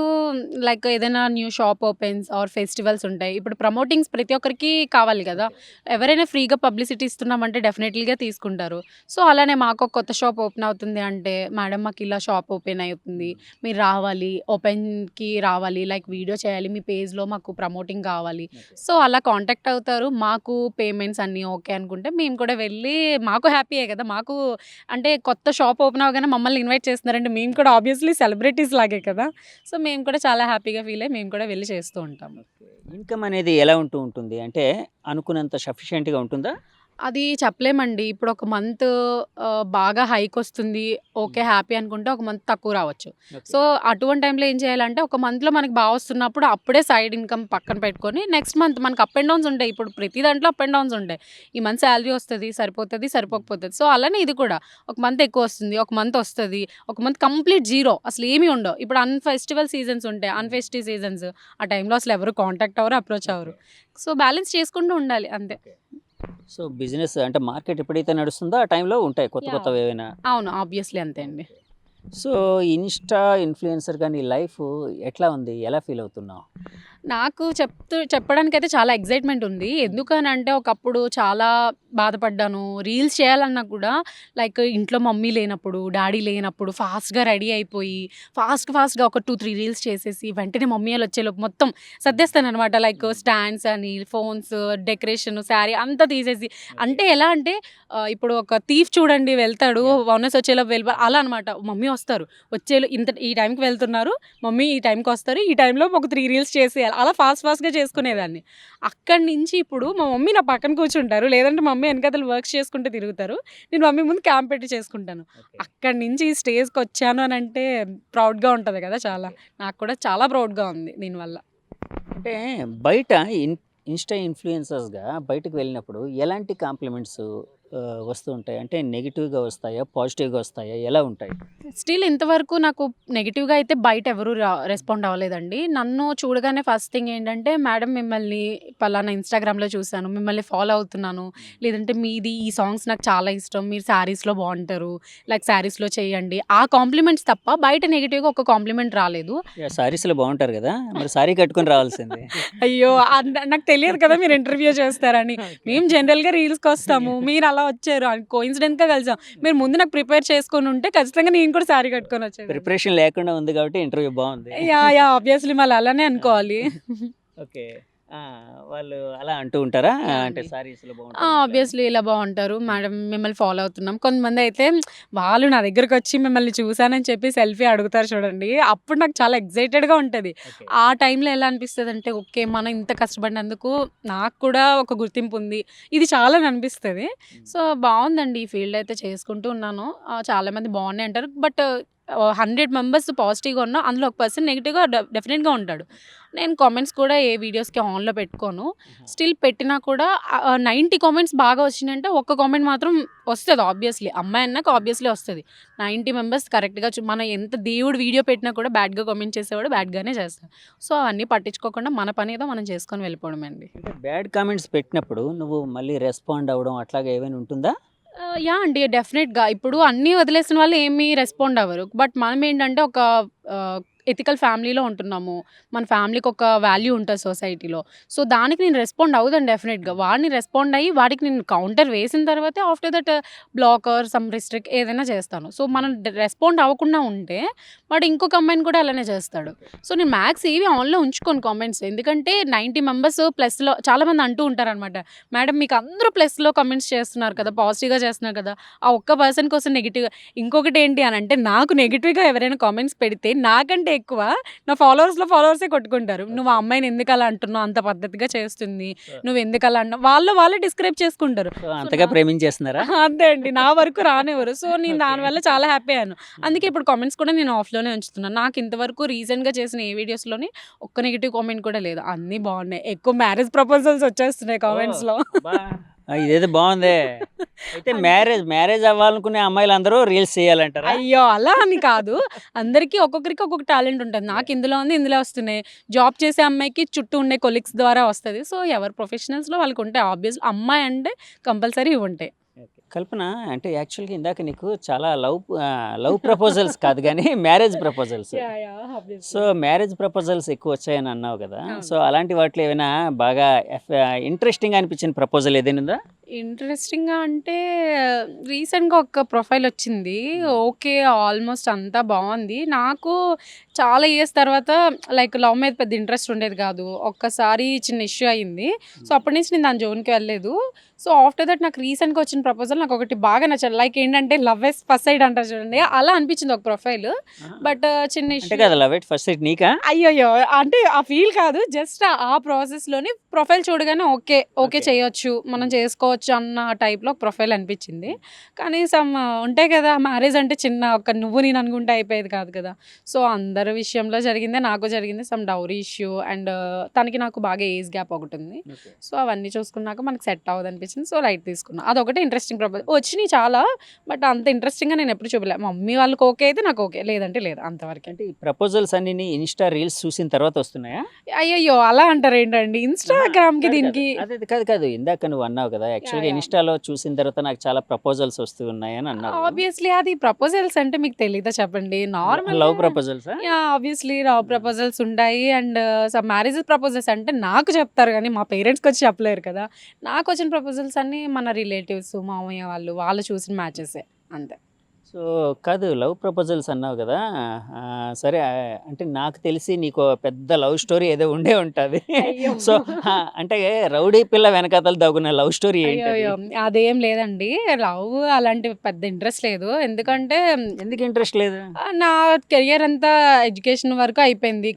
లైక్ ఏదైనా new shop opens or festivals ఉంటాయి. ఇప్పుడు ప్రమోటింగ్స్ ప్రతి ఒక్కరికి కావాలి కదా! ఎవరైనా ఫ్రీగా పబ్లిసిటీ ఇస్తున్నామంటే డెఫినెట్‌లీగా తీసుకుంటారు. సో, అలానే మాకు ఒక కొత్త షాప్ ఓపెన్ అవుతుంది అంటే, మేడం మాకు ఇలా షాప్ ఓపెన్ అవుతుంది. మీరు రావాలి. ఓపెన్‌కి రావాలి. లైక్ వీడియో చేయాలి. మీ పేజ్‌లో మాకు ప్రమోటింగ్ కావాలి. సో, అలా కాంటాక్ట్ అవుతారు. మాకు పేమెంట్స్ అన్నీ ఓకే అనుకుంటే మేము కూడా వెళ్ళి మాకు హ్యాపీయే కదా! మాకు అంటే కొత్త షాప్ ఓపెన్ అవ్వగానే మమ్మల్ని ఇన్వైట్ చేస్తున్నారంటే మేము కూడా ఆబ్వియస్‌లీ సెలబ్రిటీస్ లాగే కదా! సో, మేము కూడా చాలా హ్యాపీగా ఫీల్ అయ్యి మేము కూడా వెళ్లి చేస్తూ ఉంటాము. ఇన్‌కమ్ అనేది ఎలా ఉంటూ ఉంటుంది? అంటే అనుకున్నంత సఫిషియెంట్‌గా ఉంటుందా? అది చెప్పలేమండి. ఇప్పుడు ఒక మంత్ బాగా హైకొస్తుంది. ఓకే. హ్యాపీ అనుకుంటే ఒక మంత్ తక్కువ రావచ్చు. ఓకే. సో, అటువంటి టైంలో ఏం చేయాలంటే ఒక మంత్‌లో మనకు బా వస్తున్నప్పుడు అప్పుడే సైడ్ ఇన్‌కమ్ పక్కన పెట్టుకొని నెక్స్ట్ మంత్ మనకు అప్ అండ్ డౌన్స్ ఉంటాయి. ఇప్పుడు ప్రతి దాంట్లో అప్ అండ్ డౌన్స్ ఉంటాయి. ఈ మంత్ సాలరీ వస్తది, సరిపోతది, సరిపోకపోతది. సో, అలానే ఇది కూడా ఒక మంత్ ఎక్కువ వస్తుంది. ఒక మంత్ వస్తది. ఒక మంత్ కంప్లీట్ జీరో అసలేమీ ఉండవు. ఇప్పుడు ఫెస్టివల్ సీజన్స్ ఉంటాయి. అన్‌ఫెస్టివ్ సీజన్స్ ఆ టైంలో అసలు ఎవరు కాంటాక్ట్ అవ్వరు, అప్రోచ్ అవ్వరు. సో, బ్యాలెన్స్ చేసుకుంటూ ఉండాలి అంతే. ఓకే. సో, బిజినెస్ అంటే మార్కెట్ ఎప్పుడైతే నడుస్తుందో ఆ టైంలో ఉంటాయి కొత్త యాహ్! కొత్తవి ఏవైనా. అవును. ఆబ్వియస్‌లీ అంతే అండి. సో, ఇన్‌స్టా ఇన్‌ఫ్లుయెన్సర్‌గా నీ లైఫ్ ఎట్లా ఉంది? ఎలా ఫీల్ అవుతున్నావు? నాకు చెప్పడానికైతే చాలా ఎక్సైట్‌మెంట్ ఉంది. ఎందుకనంటే ఒకప్పుడు చాలా బాధపడ్డాను. రీల్స్ చేయాలన్నా కూడా లైక్ ఇంట్లో మమ్మీ లేనప్పుడు, డ్యాడీ లేనప్పుడు ఫాస్ట్‌గా రెడీ అయిపోయి ఫాస్ట్‌గా ఒక 2, 3 రీల్స్ చేసేసి వెంటనే మమ్మీ ఆళ్ళొచ్చేలోపు మొత్తం సర్దేస్తాననమాట. లైక్ స్టాండ్స్ అని, ఫోన్స్, డెకరేషన్, శారీ అంతా తీసేసి అంటే ఎలా అంటే ఇప్పుడు ఒక థీఫ్ చూడండి వెళ్తాడు. ఓనర్స్ వచ్చేలోపు అలా అనమాట. మమ్మీ వస్తారు. ఈ టైంకి వెళ్తున్నారు. మమ్మీ ఈ టైంకొస్తారు. ఈ టైంలో ఒక 3 రీల్స్ చేసేయాలి. అలా ఫాస్ట్‌గా చేసుకునేదాన్ని. అక్కడి నుంచి ఇప్పుడు మా మమ్మీ నా పక్కన కూర్చుంటారు. లేదంటే మమ్మీ ఎనకాతల వర్క్స్ చేసుకుంటూ తిరుగుతారు. నేను మమ్మీ ముందు క్యాంప్ పెట్టి చేసుకుంటాను. అక్కడి నుంచి ఈ స్టేజ్‌కొచ్చాను అనంటే ప్రౌడ్‌గా ఉంటది కదా! చాలా. నాకు కూడా చాలా ప్రౌడ్‌గా ఉంది దీనివల్ల. అంటే బయట ఇన్‌స్టా ఇన్‌ఫ్లుయెన్సర్స్‌గా బయటకు వెళ్ళినప్పుడు ఎలాంటి కాంప్లిమెంట్స్ వస్తూ ఉంటాయి? అంటే నెగెటివ్‌గా వస్తాయా? పాజిటివ్‌గా వస్తాయా? ఎలా ఉంటాయి? స్టిల్ ఇంతవరకు నాకు నెగెటివ్‌గా అయితే బయట ఎవరు రెస్పాండ్ అవ్వలేదండి. నన్ను చూడగానే ఫస్ట్ థింగ్ ఏంటంటే, "మేడం మిమ్మల్ని పలానా ఇన్‌స్టాగ్రామ్‌లో చూసాను. మిమ్మల్ని ఫాలో అవుతున్నాను. లేదంటే మీది ఈ సాంగ్స్ నాకు చాలా ఇష్టం. మీరు శారీస్‌లో బావుంటారు. లైక్ శారీస్‌లో చేయండి." ఆ కాంప్లిమెంట్స్ తప్ప బయట నెగెటివ్‌గా ఒక కాంప్లిమెంట్ రాలేదు. యాహ్! సారీస్‌లో బావుంటారు గదా! మరి సారీ కట్టుకొని రావాల్సింది. అయ్యో! నాకు తెలియదు కదా మీరు ఇంటర్వ్యూ చేస్తారని. ఓకే. మేము జనరల్‌గా రీల్స్‌కొస్తాము. మీరు అలా వచ్చారు. కోయిన్సిడెంట్‌గా కలిసాం. మీరు ముందు నాకు ప్రిపేర్ చేసుకొనుంటే ఖచ్చితంగా నేను కూడా శారీ కట్టుకొనొచ్చేదాన్ని. ప్రిపరేషన్ లేకుండా ఉంది కాబట్టి ఇంటర్వ్యూ బావుంది. యాహ్! ఆబ్వియస్లీ మళ్ళీ అలానే ఆ! అనుకోవాలి. ఓకే. ఆ! వాళ్ళు అలా అంటూ ఉంటారా? యాహ్! అంటే అండి. సారీస్‌లో బావుంటారు ఇట్లా అని. ఆబ్వియస్లీ ఇలా బావుంటారు. మేడం మిమ్మల్ని ఫాలో అవుతున్నాం. కొంతమందయితే వాళ్ళు నా దగ్గరకొచ్చి మిమ్మల్ని చూసానని చెప్పి సెల్ఫీ అడుగుతారు చూడండి. అప్పుడు నాకు చాలా ఎక్సైటెడ్‌గా ఉంటది. ఓకే. ఆ టైంలో ఎలా అనిపిస్తదంటే, ఓకే. మనం ఇంత కష్టపడినందుకు నాకు కూడా ఒక గుర్తింపుంది. ఇది చాలని అనిపిస్తది. హ్మ్. సో, బావుందండి. ఈ ఫీల్డ్ అయితే చేసుకుంటూ ఉన్నాను. చాలామంది బావున్నాయి అంటారు. బట్ 100 మెంబర్స్ పాజిటివ్‌గా ఉన్నా, అందులో ఒక పర్సన్ నెగెటివ్‌గా డెఫినెట్‌గా ఉంటాడు. నేను కామెంట్స్ కూడా ఏ వీడియోస్‌కి ఆన్‌లో పెట్టుకోను. ఆహా! స్టిల్ పెట్టినా కూడా 90 కామెంట్స్ బాగా వచ్చినాయంటే ఒక్క కామెంట్ మాత్రం వస్తది ఆబ్వియస్లీ. అమ్మాయి అన్నాక ఆబ్వియస్లీ వస్తది. 90 మెంబర్స్ కరెక్ట్‌గా మనం ఎంత దేవుడు వీడియో పెట్టినా కూడా బ్యాడ్‌గా కామెంట్ చేసేవాడు బ్యాడ్‌గానే చేస్తాడు. సో, అవన్నీ పట్టించుకోకుండా మన పనేదో మనం చేసుకొని వెళ్ళిపోవడమే అండి. అంటే బ్యాడ్ కామెంట్స్ పెట్టినప్పుడు నువ్వు మళ్ళీ రెస్పాండ్ అవ్వడం అట్లాగా ఏమైనా ఉంటుందా? యాహ్! అండి. డెఫినెట్‌గా. ఇప్పుడు అన్నీ వదిలేసిన వాళ్ళు ఏమి రెస్పాండ్ అవ్వరు. బట్ మనమేంటంటే ఒక ఎథికల్ ఫ్యామిలీలో ఉంటున్నాము. మన ఫ్యామిలీకి ఒక వాల్యూ ఉంటది సొసైటీలో. సో, దానికి నేను రెస్పాండ్ అవుతాను డెఫినెట్‌గా. వాడిని రెస్పాండ్ అయ్యి వాడికి నేను కౌంటర్ వేసిన తర్వాతే after that block or some restrict ఏదైనా చేస్తాను. సో, మనం రెస్పాండ్ అవ్వకుండా ఉంటే వాడు ఇంకొక అమ్మాయిని కూడా అలానే చేస్తాడు. ఓకే. సో, నేను మ్యాక్స్ ఏవి ఆన్‌లో ఉంచుకోను కామెంట్స్. ఎందుకంటే 90 మెంబర్స్ ప్లస్‌లో చాలామంది అంటూ ఉంటారనమాట. మేడం మీకు అందరూ ప్లస్‌లో కామెంట్స్ చేస్తున్నారు కదా! పాజిటివ్‌గా చేస్తున్నారు కదా! ఆ ఒక్క పర్సన్ కోసం నెగెటివ్‌గా ఇంకొకటేంటి అనంటే నాకు నెగెటివ్‌గా ఎవరైనా కామెంట్స్ పెడితే నాకంటే ఎక్కువ నా ఫాలోవర్సే కొట్టుకుంటారు. "నువ్వు ఆ ఓకే. అమ్మాయిని ఎందుకలా అంటున్నావు? అంత పద్ధతిగా చేస్తుంది. సో నువ్వెందుకలా అన్నావు?" వాళ్ళే డిస్క్రైబ్ చేసుకుంటారు. సో సో, అంతగా ప్రేమించేస్తున్నారా? అంతే అండి. నా వరకు రానివ్వరు. సో, నేను ఓకే. దానివల్ల చాలా హ్యాపీ అయ్యాను. అందుకే హ్మ్. ఇప్పుడు కామెంట్స్ కూడా నేను ఆఫ్‌లోనే ఉంచుతున్నాను. నాకు ఇంతవరకు రీసెంట్‌గా చేసిన ఏ వీడియోస్‌లోని ఒక్క నెగెటివ్ కామెంట్ కూడా లేదు. అన్నీ బావున్నాయి. ఎక్కువ మ్యారేజ్ ప్రపోజల్స్ వచ్చేస్తున్నాయి ఓహ్! కామెంట్స్‌లో. అబ్బా! ఇదేదో బావుందే. అయితే మ్యారేజ్ అవ్వాలనుకునే అమ్మాయిలందరూ రీల్స్ చేయాలంటారా? అయ్యో! అలా అని కాదు. అందరికి ఒక్కొక్కరికి ఒక్కొక్క టాలెంట్ ఉంటది. నాకు యాహ్! ఇందులో ఉంది, ఇందులో వస్తున్నాయి. జాబ్ చేసే అమ్మాయికి చుట్టూ ఉండే కొలీగ్స్ ద్వారా వస్తది. సో, ఎవరి ప్రొఫెషనల్స్‌లో వాళ్ళకుంటాయి. ఆబ్వియస్‌లీ అమ్మాయి అంటే కంపల్సరీ ఇవుంటాయి. ఓకే. కల్పన అంటే యాక్చువల్‌గా ఇందాక నీకు చాలా లవ్ ప్రపోజల్స్ కాదు గానీ marriage proposals. Yeah! So, obviously. Marriage proposals ఎక్కువొచ్చాయని అన్నావు గదా! సో, అవును. అలాంటి వాటిలో ఏమైనా బాగా ఇంట్రెస్టింగ్‌గా అనిపించిన ప్రపోజల్ ఏదైనా ఉందా? ఇంట్రెస్టింగ్‌గా అంటే రీసెంట్‌గా ఒక ప్రొఫైల్ వచ్చింది. హ్మ్. ఓకే. ఆల్మోస్ట్ అంతా బావుంది. నాకు చాలా ఇయర్స్ తర్వాత లైక్ లవ్ మీద పెద్ద ఇంట్రెస్ట్ ఉండేది కాదు. ఒక్కసారి చిన్న ఇష్యూ అయింది. సో, హ్మ్. అప్పటి నుంచి నేను దాని జోలికి వెళ్ళలేదు. సో, ఆఫ్టర్ దట్ నాకు రీసెంట్‌గా వచ్చిన ప్రపోజల్ నాకొకటి బాగా నచ్చింది. లైక్ ఏంటంటే లవ్ ఎట్ ఫస్ట్ సైట్ అంటారు చూడండి. హ్మ్. అలా అనిపించింది ఒక ప్రొఫైల్. ఆహా! బట్ చిన్న అంటే ఇష్యూ కాదు లవ్ ఎట్ ఫస్ట్ సైట్ నీకా? అయ్యయ్యో! అంటే ఆ ఫీల్ కాదు. జస్ట్ ఆ ప్రాసెస్‌లోని ప్రొఫైల్ చూడగానే ఓకే ఓకే. చేయొచ్చు. మనం హ్మ్. చేసుకోవచ్చు అన్న టైప్‌లో ఒక ప్రొఫైల్ అనిపించింది. హ్మ్. కానీ ఉంటాయి కదా! మ్యారేజ్ అంటే చిన్న ఒక నువ్వు నేను అనుకుంటే అయిపోయేది కాదు కదా! సో, అందరి విషయంలో జరిగిందే నాకు జరిగింది. సమ్ డౌరీ ఇష్యూ అండ్ తనకి నాకు బాగా ఏజ్ గ్యాప్ ఒకటుంది. ఓకే. సో, అవన్నీ చూసుకున్నాక మనకు సెట్ అవ్వదనిపించింది. సో, లైట్ తీసుకున్నా. అదొకటే ఇంట్రెస్టింగ్ వచ్చినియి చాలా. బట్ అంత ఇంట్రెస్టింగ్‌గా నేనెప్పుడు చూపలే. మా మమ్మీ వాళ్ళకి ఓకే అయితే నాకు ఓకే. లేదంటే లేదు అంతవరకే. అంటే ఈ ప్రపోజల్స్ అన్నీని ఇన్‌స్టా రీల్స్ చూసిన తర్వాత వస్తున్నాయా? అయ్యయ్యో! అలా అంటారేంటండి? అహా! ఇన్‌స్టాగ్రామ్‌కి కాదు. కాదు. దీనికి కాదు. ఇందాక నువ్వు అన్నావు కదా! యాక్చువల్‌గా యాహ్! ఇన్‌స్టాలో చూసిన తర్వాత నాకు చాలా ప్రపోజల్స్ వస్తూ ఉన్నాయని అన్నావు. ఆబ్వియస్లీ అది ప్రపోజల్స్ అంటే మీకు తెలీదా చెప్పండి? లవ్ నార్మల్‌గా ప్రపోజల్సా? ఆబ్వియస్లీ లవ్ హ్మ్. ప్రపోజల్స్ ఉంటాయి. అండ్ సమ్ మ్యారేజ్ ప్రపోజల్స్ అంటే నాకు చెప్తారు గానీ, మా పేరెంట్స్‌కొచ్చి చెప్పలేరు కదా! నాకొచ్చిన ప్రపోజల్స్ అన్నీ మన రిలేటివ్స్, మామయ్య వాళ్ళు చూసిన మ్యాచెసే అంతే. సో, కాదు లవ్ ప్రపోజల్స్ అన్నావు గదా! సరే అంటే నాకు తెలిసి నీకో పెద్ద లవ్ స్టోరీ ఏదో ఉండే ఉంటది. అయ్యో! సో, అంటే రౌడీ పిల్ల వెనకాతల దాగున్న లవ్ స్టోరీ ఏంటది? అయ్యయ్యో! అదేం లేదండి. లవ్ అలాంటి పెద్ద ఇంట్రెస్ట్ లేదు. ఎందుకంటే ఎందుకు ఇంట్రెస్ట్ లేదు? నా కెరియర్ అంతా ఎడ్యుకేషన్ వరకు అయిపోయింది.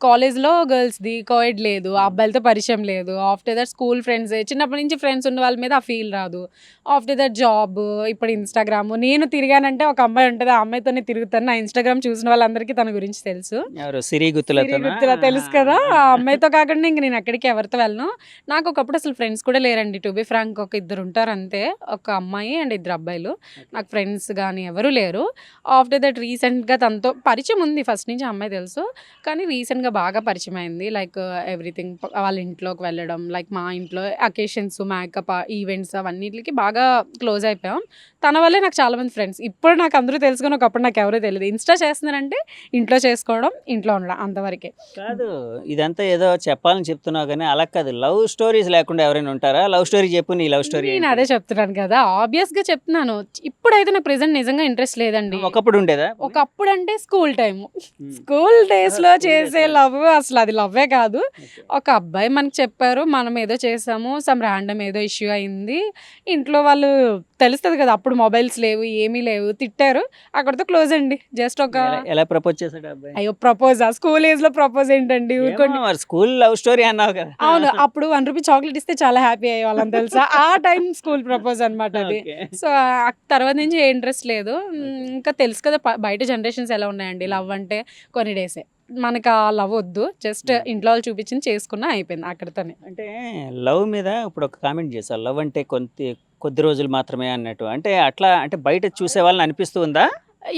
కాలేజ్లో గర్ల్స్ది కోఎడ్ లేదు, ఆ అబ్బాయిలతో పరిచయం లేదు. ఆఫ్టర్ దట్ స్కూల్ ఫ్రెండ్స్, చిన్నప్పటి నుంచి ఫ్రెండ్స్ ఉన్న వాళ్ళ మీద ఆ ఫీల్ రాదు. ఆఫ్టర్ దట్ జాబ్, ఇప్పుడు ఇన్స్టాగ్రామ్. నేను తిరిగానంటే ఒక అమ్మాయి ఉంటుంది, ఆ అమ్మాయితోనే తిరుగుతాను. నా ఇన్స్టాగ్రామ్ చూసిన వాళ్ళందరికీ తన గురించి తెలుసు. ఎవరు సిరి గుత్తులతో గుర్తులా తెలుసు కదా, ఆ అమ్మాయితో కాకుండా ఇంక నేను ఎక్కడికి ఎవరితో వెళ్ళను. నాకు ఒకప్పుడు అసలు ఫ్రెండ్స్ కూడా లేరండి, టు బి ఫ్రాంక్. ఒక ఇద్దరు ఉంటారు అంతే, ఒక అమ్మాయి అండ్ ఇద్దరు అబ్బాయిలు. నాకు ఫ్రెండ్స్ కానీ ఎవరు లేరు. ఆఫ్టర్ దట్ రీసెంట్గా తనతో పరిచయం ఉంది, ఫస్ట్ నుంచి ఆ అమ్మాయి తెలుసు, కానీ రీసెంట్గా బాగా పరిచయం అయింది. లైక్ ఎవ్రీథింగ్, వాళ్ళ ఇంట్లోకి వెళ్ళడం, లైక్ మా ఇంట్లో అకేషన్స్, మేకప్ ఈవెంట్స్ అవన్నిటికి బాగా క్లోజ్ అయిపోయాం. తన వల్లే నాకు చాలా మంది ఫ్రెండ్స్. ఇప్పుడు నాకు అందరూ తెలుసుకొని, ఒకప్పుడు నాకు ఎవరూ తెలియదు. ఇన్స్టా చేస్తున్నారంటే ఇంట్లో చేసుకోవడం, ఇంట్లో ఉండడం, అంతవరకే. కాదు. ఇదంతా ఏదో చెప్పాలని చెప్తున్నావు కానీ అలా కాదు. లవ్ స్టోరీస్ లేకుండా ఎవరైనా ఉంటారా? లవ్ స్టోరీ చెప్పు, నీ లవ్ స్టోరీ నేను అదే చెప్తున్నాను కదా, ఆబ్వియస్గా చెప్తున్నాను. ఇప్పుడైతే నాకు ప్రెసెంట్ నిజంగా ఇంట్రెస్ట్ లేదండి. ఒకప్పుడు ఉండేదా? ఒకప్పుడు అంటే స్కూల్ టైం, స్కూల్ డేస్లో school చేసే days లో. లవ్ అసలు అది లవ్వే కాదు. ఒక అబ్బాయి మనకు చెప్పారు, మనం ఏదో చేసాము, సమ్ ర్యాండమ్ ఏదో ఇష్యూ అయింది. ఇంట్లో వాళ్ళు తెలుస్తుంది కదా, అప్పుడు మొబైల్స్ లేవు, ఏమీ లేవు, తిట్టారు, అక్కడితో క్లోజ్ అండి. జస్ట్ ఒక ఎలా ప్రపోజ్ చేశాడు అబ్బాయి? అయ్యో ప్రపోజా, స్కూల్ ఏజ్ లో ప్రపోజ్ ఏంటండి, ఊరుకోండి. స్కూల్ లవ్ స్టోరీ అన్నావు కదా. అవును, అప్పుడు 1 రూపీ చాక్లెట్ ఇస్తే చాలా హ్యాపీ అయ్యే వాళ్ళం తెలుసా, ఆ టైం స్కూల్ ప్రపోజ్ అనమాట అది. Okay. సో తర్వాత నుంచి ఏ ఇంట్రెస్ట్ లేదు. ఇంకా తెలుసు కదా బయట జనరేషన్స్ ఎలా ఉన్నాయండి, లవ్ అంటే కొన్ని డేసే, మనకు ఆ లవ్ వద్దు, జస్ట్ ఇంట్లో వాళ్ళు చూపించింది చేసుకున్నా అయిపోయింది అక్కడితోనే. అంటే లవ్ మీద ఇప్పుడు ఒక కామెంట్ చేశారు, లవ్ అంటే కొద్ది రోజులు మాత్రమే అన్నట్టు. అంటే అట్లా అంటే బయట చూసే వాళ్ళని అనిపిస్తూ ఉందా?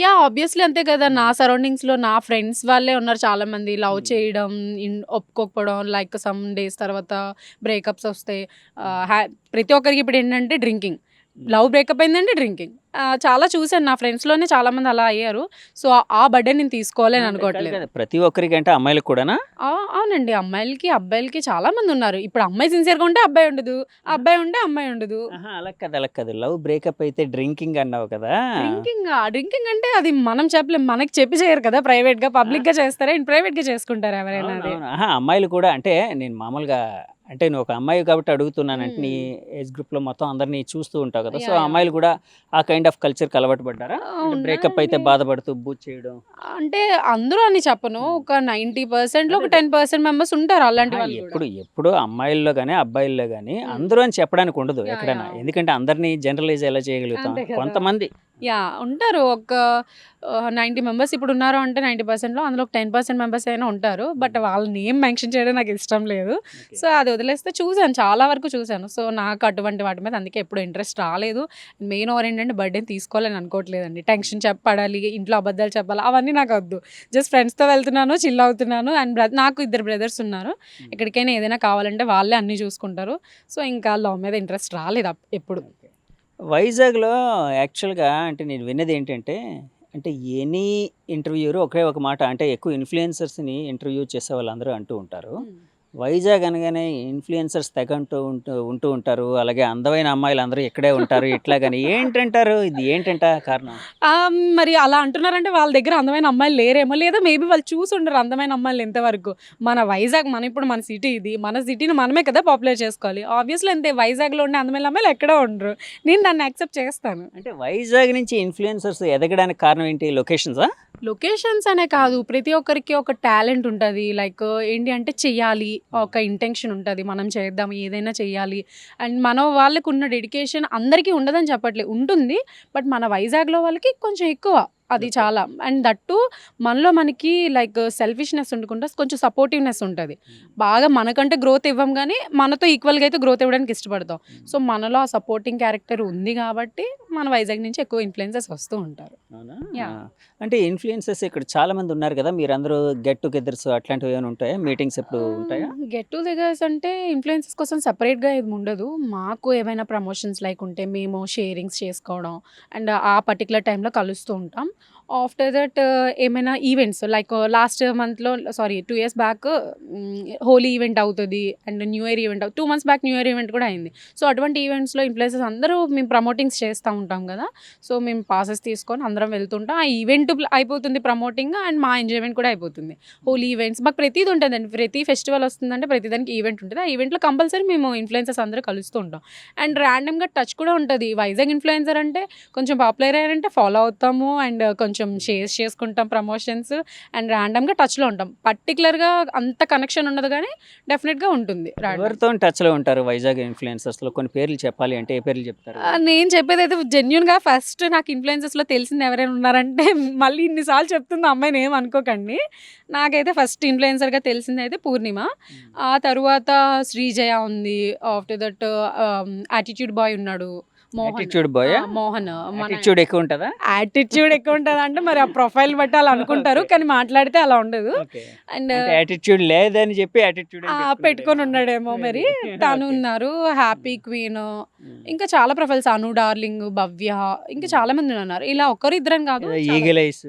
యా ఆబ్వియస్లీ అంతే కదా, నా సరౌండింగ్స్లో నా ఫ్రెండ్స్ వాళ్ళే ఉన్నారు చాలా మంది, లవ్ చేయడం, ఒప్పుకోకపోవడం, లైక్ సమ్ డేస్ తర్వాత బ్రేకప్స్ వస్తాయి. ప్రతి ఒక్కరికి ఇప్పుడు ఏంటంటే డ్రింకింగ్, లవ్ బ్రేకప్ అయిందంటే డ్రింకింగ్. చాలా చూసాను, నా ఫ్రెండ్స్లోనే చాలా మంది అలా అయ్యారు. సో ఆ బర్త్డే నేను తీసుకోవాలని కాదు అనుకోవట్లేదు. కదా, ప్రతి ఒక్కరికి అంటే అమ్మాయిలకు కూడానా? అవునండి, అమ్మాయిలకి అబ్బాయిలకి చాలా మంది ఉన్నారు. ఇప్పుడు అమ్మాయి సిన్సియర్గా ఉంటే అబ్బాయి ఉండదు, అబ్బాయి ఉంటే అమ్మాయి ఉండదు. అలా కాదు, లవ్ బ్రేకప్ అయితే డ్రింకింగ్ అన్నావు కదా. డ్రింకింగ్ అంటే అది మనం చెప్పలేం, మనకి చెప్పి చేయరు కదా, ప్రైవేట్గా పబ్లిక్గా చేస్తారా, ప్రైవేట్గా చేసుకుంటారు ఎవరైనా. అది అవునవును. అమ్మాయిలు కూడా అంటే నేను మామూలుగా అంటే నువ్వు ఒక అమ్మాయి కాబట్టి అడుగుతున్నాను. అంటే నీ ఏజ్ గ్రూప్ లో మొత్తం అందరినీ చూస్తూ ఉంటావు కదా. So Yeah, yeah. అమ్మాయిలు కూడా ఆ కైండ్ ఆఫ్ కల్చర్కి అలవాటు పడ్డారా? బ్రేకప్ అయితే ఉన్నారండి. బాధపడుతూ బూత్ చేయడం. అంటే అందరూ అని చెప్పను, ఒక 90%లో ఒక 10% మెంబర్స్ ఉంటారు అలాంటి వాళ్ళు కూడా. ఎప్పుడు అమ్మాయిల్లో కానీ అబ్బాయిల్లో కానీ Hmm. అందరూ అని చెప్పడానికి ఉండదు Yeah, ఎక్కడైనా. yeah. ఎందుకంటే అందరినీ జనరలైజ్ ఎలా చేయగలుగుతాం? అంతే కదా. కొంతమంది యా ఉంటారు, ఒక 90 మెంబర్స్ ఇప్పుడు ఉన్నారు అంటే 90%లో అందులో ఒక 10% మెంబర్స్ అయినా ఉంటారు. బట్ వాళ్ళ నేమ్ మెన్షన్ చేయడం నాకు ఇష్టం లేదు. సో అది వదిలేస్తే చూశాను, చాలా వరకు చూశాను. సో నాకు అటువంటి వాటి మీద అందుకే ఎప్పుడు ఇంట్రెస్ట్ రాలేదు. మెయిన్ ఓవర్ ఏంటంటే బర్త్డేని తీసుకోవాలని అనుకోవట్లేదండి. టెన్షన్ చెప్పడాలి, ఇంట్లో అబద్ధాలు చెప్పాలి, అవన్నీ నాకు వద్దు. జస్ట్ ఫ్రెండ్స్తో వెళ్తున్నాను, చిల్ అవుతున్నాను. అండ్ నాకు 2 బ్రదర్స్ ఉన్నారు. ఎక్కడికైనా ఏదైనా కావాలంటే వాళ్ళే అన్నీ చూసుకుంటారు. సో ఇంకా లవ్ మీద ఇంట్రెస్ట్ రాలేదు ఎప్పుడు. వైజాగ్లో యాక్చువల్గా అంటే నేను విన్నది ఏంటంటే, అంటే ఎనీ ఇంటర్వ్యూరు ఒకే ఒక మాట, అంటే ఎక్కువ ఇన్ఫ్లుయెన్సర్స్ని ఇంటర్వ్యూ చేసే వాళ్ళందరూ అంటూ ఉంటారు, వైజాగ్ అనగానే ఇన్ఫ్లుయెన్సర్స్ తెగ ఉంటూ ఉంటారు, అలాగే అందమైన అమ్మాయిలు అందరూ ఇక్కడే ఉంటారు ఇట్లాగని ఏంటంటారు? ఇది ఏంటంట కారణం? మరి అలా అంటున్నారంటే వాళ్ళ దగ్గర అందమైన అమ్మాయిలు లేరేమో, లేదా మేబీ వాళ్ళు చూసి ఉండరు అందమైన అమ్మాయిలు ఎంతవరకు. మన వైజాగ్, ఇప్పుడు మన సిటీ ఇది, మన సిటీని మనమే కదా పాపులర్ చేసుకోవాలి. ఆబ్వియస్లీ అంతే, వైజాగ్లో ఉండే అందమైన అమ్మాయిలు ఎక్కడో ఉండరు. నేను దాన్ని యాక్సెప్ట్ చేస్తాను. అంటే వైజాగ్ నుంచి ఇన్ఫ్లుయెన్సర్స్ ఎదగడానికి కారణం ఏంటి? లొకేషన్సా? లొకేషన్స్ అనే కాదు, ప్రతి ఒక్కరికి ఒక టాలెంట్ ఉంటుంది. లైక్ ఏంటి అంటే చెయ్యాలి, ఒక ఇంటెన్షన్ ఉంటుంది, మనం చేద్దాం, ఏదైనా చెయ్యాలి. అండ్ మన వాళ్ళకు ఉన్న డెడికేషన్ అందరికీ ఉండదని చెప్పట్లేదు, ఉంటుంది. బట్ మన వైజాగ్లో వాళ్ళకి కొంచెం ఎక్కువ అది చాలా. అండ్ దట్టు మనలో మనకి లైక్ సెల్ఫిష్నెస్ ఉండకుండా కొంచెం సపోర్టివ్నెస్ ఉంటుంది. బాగా మనకంటే గ్రోత్ ఇవ్వం కానీ మనతో ఈక్వల్గా అయితే గ్రోత్ ఇవ్వడానికి ఇష్టపడతాం. సో మనలో ఆ సపోర్టింగ్ క్యారెక్టర్ ఉంది కాబట్టి మన వైజాగ్ నుంచి ఎక్కువ ఇన్ఫ్లుయెన్సెస్ వస్తూ ఉంటారు. అవునా? Yeah. అంటే ఇన్ఫ్లుయెన్సర్స్ ఇక్కడ చాలా మంది ఉన్నారు కదా, మీరందరూ గెట్ టుగెదర్స్ అట్లాంటివి ఏమైనా ఉంటాయా? మీటింగ్స్ ఎప్పుడు ఉంటాయా? గెట్ టుగెదర్స్ అంటే ఇన్ఫ్లుయెన్సెస్ కోసం సపరేట్గా ఏమి ఉండదు. మాకు ఏమైనా ప్రమోషన్స్ లైక్ ఉంటే మేము షేరింగ్స్ చేసుకోవడం అండ్ ఆ పర్టికులర్ టైంలో కలుస్తూ ఉంటాం. ఆఫ్టర్ దట్ ఏమైనా ఈవెంట్స్ లైక్ లాస్ట్ మంత్లో 2 ఇయర్స్ బ్యాక్ హోలీ ఈవెంట్ అవుతుంది and new year event 2 months back new year event కూడా అయింది. సో అటువంటి ఈవెంట్స్లో ఇన్ఫ్లుయెన్సర్స్ అందరూ మేము ప్రమోటింగ్స్ చేస్తూ ఉంటాం కదా. సో మేము పాసెస్ తీసుకొని అందరం వెళ్తుంటాం. ఆ ఈవెంట్ అయిపోతుంది ప్రమోటింగ్ అండ్ మా ఎంజాయ్మెంట్ కూడా అయిపోతుంది. హోలీ ఈవెంట్స్ మాకు ప్రతిది ఉంటుందండి, ప్రతి ఫెస్టివల్ వస్తుందంటే ప్రతి దానికి ఈవెంట్ ఉంటుంది. ఆ ఈవెంట్లో కంపల్సరీ మేము ఇన్ఫ్లుయెన్సర్స్ అందరూ కలుస్తూ ఉంటాం. అండ్ ర్యాండమ్గా టచ్ కూడా ఉంటుంది. వైజాగ్ ఇన్ఫ్లుయెన్సర్ అంటే కొంచెం పాపులర్ అయ్యారంటే ఫాలో అవుతాము అండ్ కొంచెం కొంచెం షేర్ చేసుకుంటాం ప్రమోషన్స్ అండ్ ర్యాండమ్గా టచ్లో ఉంటాం. పర్టికులర్గా అంత కనెక్షన్ ఉండదు కానీ డెఫినెట్గా ఉంటుంది. ఎవరితో టచ్లో ఉంటారు వైజాగ్ ఇన్ఫ్లుయెన్సర్స్లో? కొన్ని పేర్లు చెప్పాలి అంటే ఏ పేర్లు చెప్తారు? నేను చెప్పేదైతే జెన్యున్గా ఫస్ట్ నాకు ఇన్ఫ్లుయెన్సెస్లో తెలిసింది ఎవరైనా ఉన్నారంటే మళ్ళీ ఇన్నిసార్లు చెప్తుంది అమ్మాయిని ఏం అనుకోకండి. నాకైతే ఫస్ట్ ఇన్ఫ్లుయెన్సర్గా తెలిసింది అయితే పూర్ణిమ, ఆ తర్వాత శ్రీజయ ఉంది, ఆఫ్టర్ దట్ యాటిట్యూడ్ బాయ్ ఉన్నాడు, యాటిట్యూడ్ బాయ్. మోహన్. మన యాటిట్యూడ్ ఎక్కువ ఉంటుందా? యాటిట్యూడ్ ఎక్కువ ఉంటుంది అంటే మరి ఆ ప్రొఫైల్ బట్టి అలా అనుకుంటారు కానీ మాట్లాడితే అలా ఉండదు. అండ్ యాటిట్యూడ్ లేదని చెప్పి యాటిట్యూడ్ పెట్టుకొని ఉన్నాడేమో మరి. తను ఉన్నారు, హ్యాపీ క్వీన్, ఇంకా చాలా ప్రొఫైల్స్, అను డార్లింగ్, భవ్య, ఇంకా చాలా మంది ఉన్నారు. ఇలా ఒక్కరు ఇద్దరని కాదు, ఈగల్ ఐస్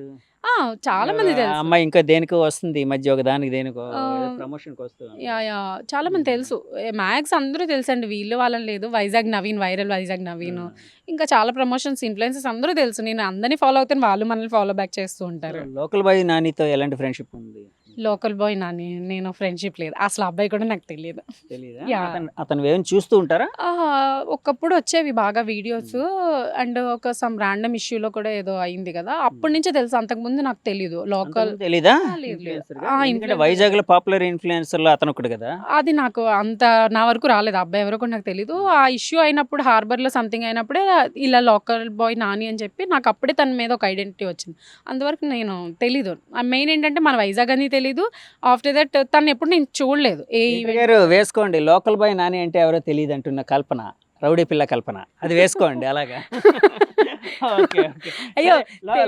చాలా మంది తెలుసు. అమ్మాయి ఇంకా దేనికో వస్తుంది ఈ మధ్య, ఒక దానికి దేనికో ఆ, ప్రమోషన్కి వస్తుంది. యా చాలా మంది తెలుసు. మ్యాక్స్ అందరూ తెలుసండి, వీళ్ళు వాళ్ళని లేదు. వైజాగ్ నవీన్, వైరల్ వైజాగ్ నవీన్, ఇంకా చాలా ప్రమోషన్స్ ఇన్ఫ్లుయెన్సెస్ అందరూ తెలుసు. నేను అందరినీ ఫాలో అవుతాను, వాళ్ళు మనల్ని ఫాలో బ్యాక్ చేస్తూ ఉంటారు. లోకల్ బాయ్ నానితో ఎలాంటి ఫ్రెండ్షిప్ ఉంది? లోకల్ బాయ్ నాని నేను ఫ్రెండ్షిప్ లేదు, అసలు అబ్బాయి కూడా నాకు తెలియదు. తెలీదా? యా. అతను ఏమైనా చూస్తూ ఉంటారా? ఒకప్పుడు వచ్చేవి బాగా వీడియోస్, అండ్ ఒక సమ్ ర్యాండమ్ ఇష్యూలో కూడా ఏదో అయింది కదా, అప్పటి నుంచే తెలుసు. అంతకుముందు నాకు తెలీదు లోకల్. అంతకుముందు తెలీదా? లేదు, లేదు. Influencer గా? ఆ, ఎందుకంటే influencer. వైజాగ్ లో పాపులర్ ఇన్ఫ్లుయెన్సర్ లో అతను ఒకడు కదా. అది నాకు అంత నా వరకు రాలేదు, అబ్బాయి ఎవరో కూడా నాకు తెలీదు. ఆ ఇష్యూ అయినప్పుడు హార్బర్లో సంథింగ్ అయినప్పుడే ఇలా లోకల్ బాయ్ నాని అని చెప్పి నాకు అప్పుడే తన మీద ఒక ఐడెంటిటీ వచ్చింది. అంతవరకు నేను తెలీదు. మెయిన్ ఏంటంటే మన వైజాగ్ అని తెలీదు. ఆఫ్టర్ దట్ తను ఎప్పుడు నేను చూడలేదు ఏ ఈవెంట్. గారు వేసుకోండి, లోకల్ బాయ్ నాని అంటే ఎవరో తెలియదు అంటున్న కల్పన, రౌడీ పిల్ల కల్పన, అది వేసుకోండి అలాగా. Okay, okay. అయ్యో,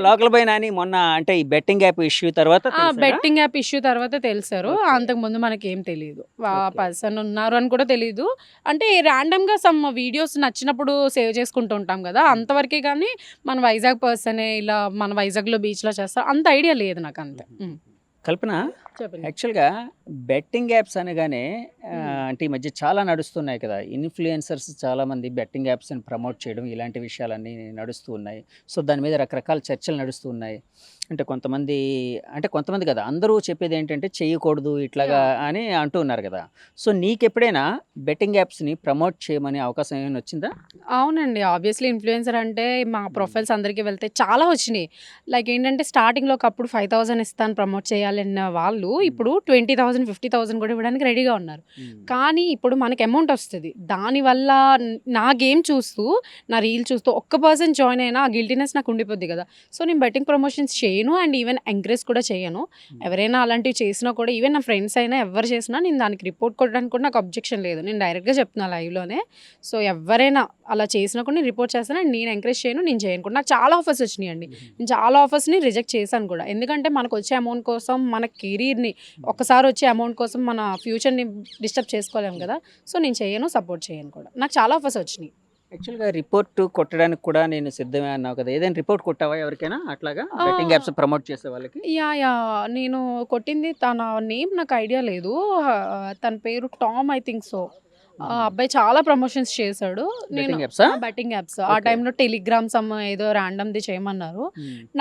లోకల్ బాయ్ నాని మొన్న అంటే ఈ బెట్టింగ్ యాప్ ఇష్యూ తర్వాత బెట్టింగ్ యాప్ ఇష్యూ తర్వాత తెలిసారు. Okay. అంతకుముందు మనకి ఏం తెలియదు, ఆ Okay. పర్సన్ ఉన్నారు అని కూడా తెలియదు. అంటే ర్యాండమ్గా సమ్ వీడియోస్ నచ్చినప్పుడు సేవ్ చేసుకుంటూ ఉంటాం కదా, అంతవరకే. కానీ మన వైజాగ్ పర్సనే ఇలా మన వైజాగ్లో బీచ్లో చేస్తారు అంత ఐడియా లేదు నాకు అంతే. కల్పన, చెప్పండి. యాక్చువల్గా బెట్టింగ్ యాప్స్ అనగానే Hmm. అంటే ఈ మధ్య చాలా నడుస్తున్నాయి కదా, ఇన్ఫ్లుయెన్సర్స్ చాలామంది బెట్టింగ్ యాప్స్ని ప్రమోట్ చేయడం ఇలాంటి విషయాలన్నీ నడుస్తూ ఉన్నాయి. సో దాని మీద రకరకాల చర్చలు నడుస్తూ ఉన్నాయి. అంటే కొంతమంది కదా, అందరూ చెప్పేది ఏంటంటే చేయకూడదు ఇట్లాగా అని అంటూ ఉన్నారు కదా. సో నీకెప్పుడైనా బెట్టింగ్ యాప్స్ని ప్రమోట్ చేయమని అవకాశం ఏమైనా వచ్చిందా? అవునండి, ఆబ్వియస్లీ ఇన్ఫ్లుయెన్సర్ అంటే మా ప్రొఫైల్స్ అందరికీ వెళ్తే చాలా వచ్చినాయి. లైక్ ఏంటంటే స్టార్టింగ్లో ఒకప్పుడు 5,000 ఇస్తాను ప్రమోట్ చేయాలన్న వాళ్ళు ఇప్పుడు 20,000 50,000 కూడా ఇవ్వడానికి రెడీగా ఉన్నారు. కానీ ఇప్పుడు మనకి అమౌంట్ వస్తుంది దానివల్ల. నా గేమ్ చూస్తూ, నా రీల్ చూస్తూ ఒక్క పర్సన్ జాయిన్ అయినా ఆ గిల్టీనెస్ నాకు ఉండిపోద్ది కదా. సో నేను బెట్టింగ్ ప్రమోషన్స్ చేయను అండ్ ఈవెన్ ఎంకరేజ్ కూడా చేయను. ఎవరైనా అలాంటివి చేసినా కూడా, ఈవెన్ నా ఫ్రెండ్స్ అయినా ఎవరు చేసినా నేను దానికి రిపోర్ట్ కొట్టడానికి కూడా నాకు అబ్జెక్షన్ లేదు. నేను డైరెక్ట్గా చెప్తున్నా లైవ్లోనే. సో ఎవరైనా అలా చేసినా కూడా నేను రిపోర్ట్ చేస్తాను అండ్ నేను ఎంకరేజ్ చేయను, నేను చేయను కూడా. నాకు చాలా ఆఫర్స్ వచ్చినాయి అండి, నేను చాలా ఆఫర్స్ని రిజెక్ట్ చేశాను కూడా. ఎందుకంటే మనకు వచ్చే అమౌంట్ కోసం, మన కెరీర్ని ఒకసారి వచ్చే అమౌంట్ కోసం మన ఫ్యూచర్ని డిస్టర్బ్ చేసుకోలేము కదా. సో నేను చేయను, సపోర్ట్ చేయను కూడా. నాకు చాలా ఆఫర్స్ వచ్చినాయి. యాక్చువల్గా రిపోర్ట్ కొట్టడానికి కూడా నేను సిద్ధమే అన్నావు కదా, ఏదైనా రిపోర్ట్ కొట్టావా ఎవరికైనా అట్లాగా ఆ. బెట్టింగ్ యాప్స్ ప్రమోట్ చేసే వాళ్ళకి? యా నేను కొట్టింది, తన నేమ్ నాకు ఐడియా లేదు. తన పేరు టామ్ ఐ థింక్ సో. ఆ అబ్బాయి చాలా ప్రమోషన్స్ చేశాడు. నేను బెట్టింగ్ యాప్సా? బెట్టింగ్ యాప్స్ ఆ Okay. టైంలో టెలిగ్రామ్ సమ్ ఏదో ర్యాండమ్ది చేయమన్నారు,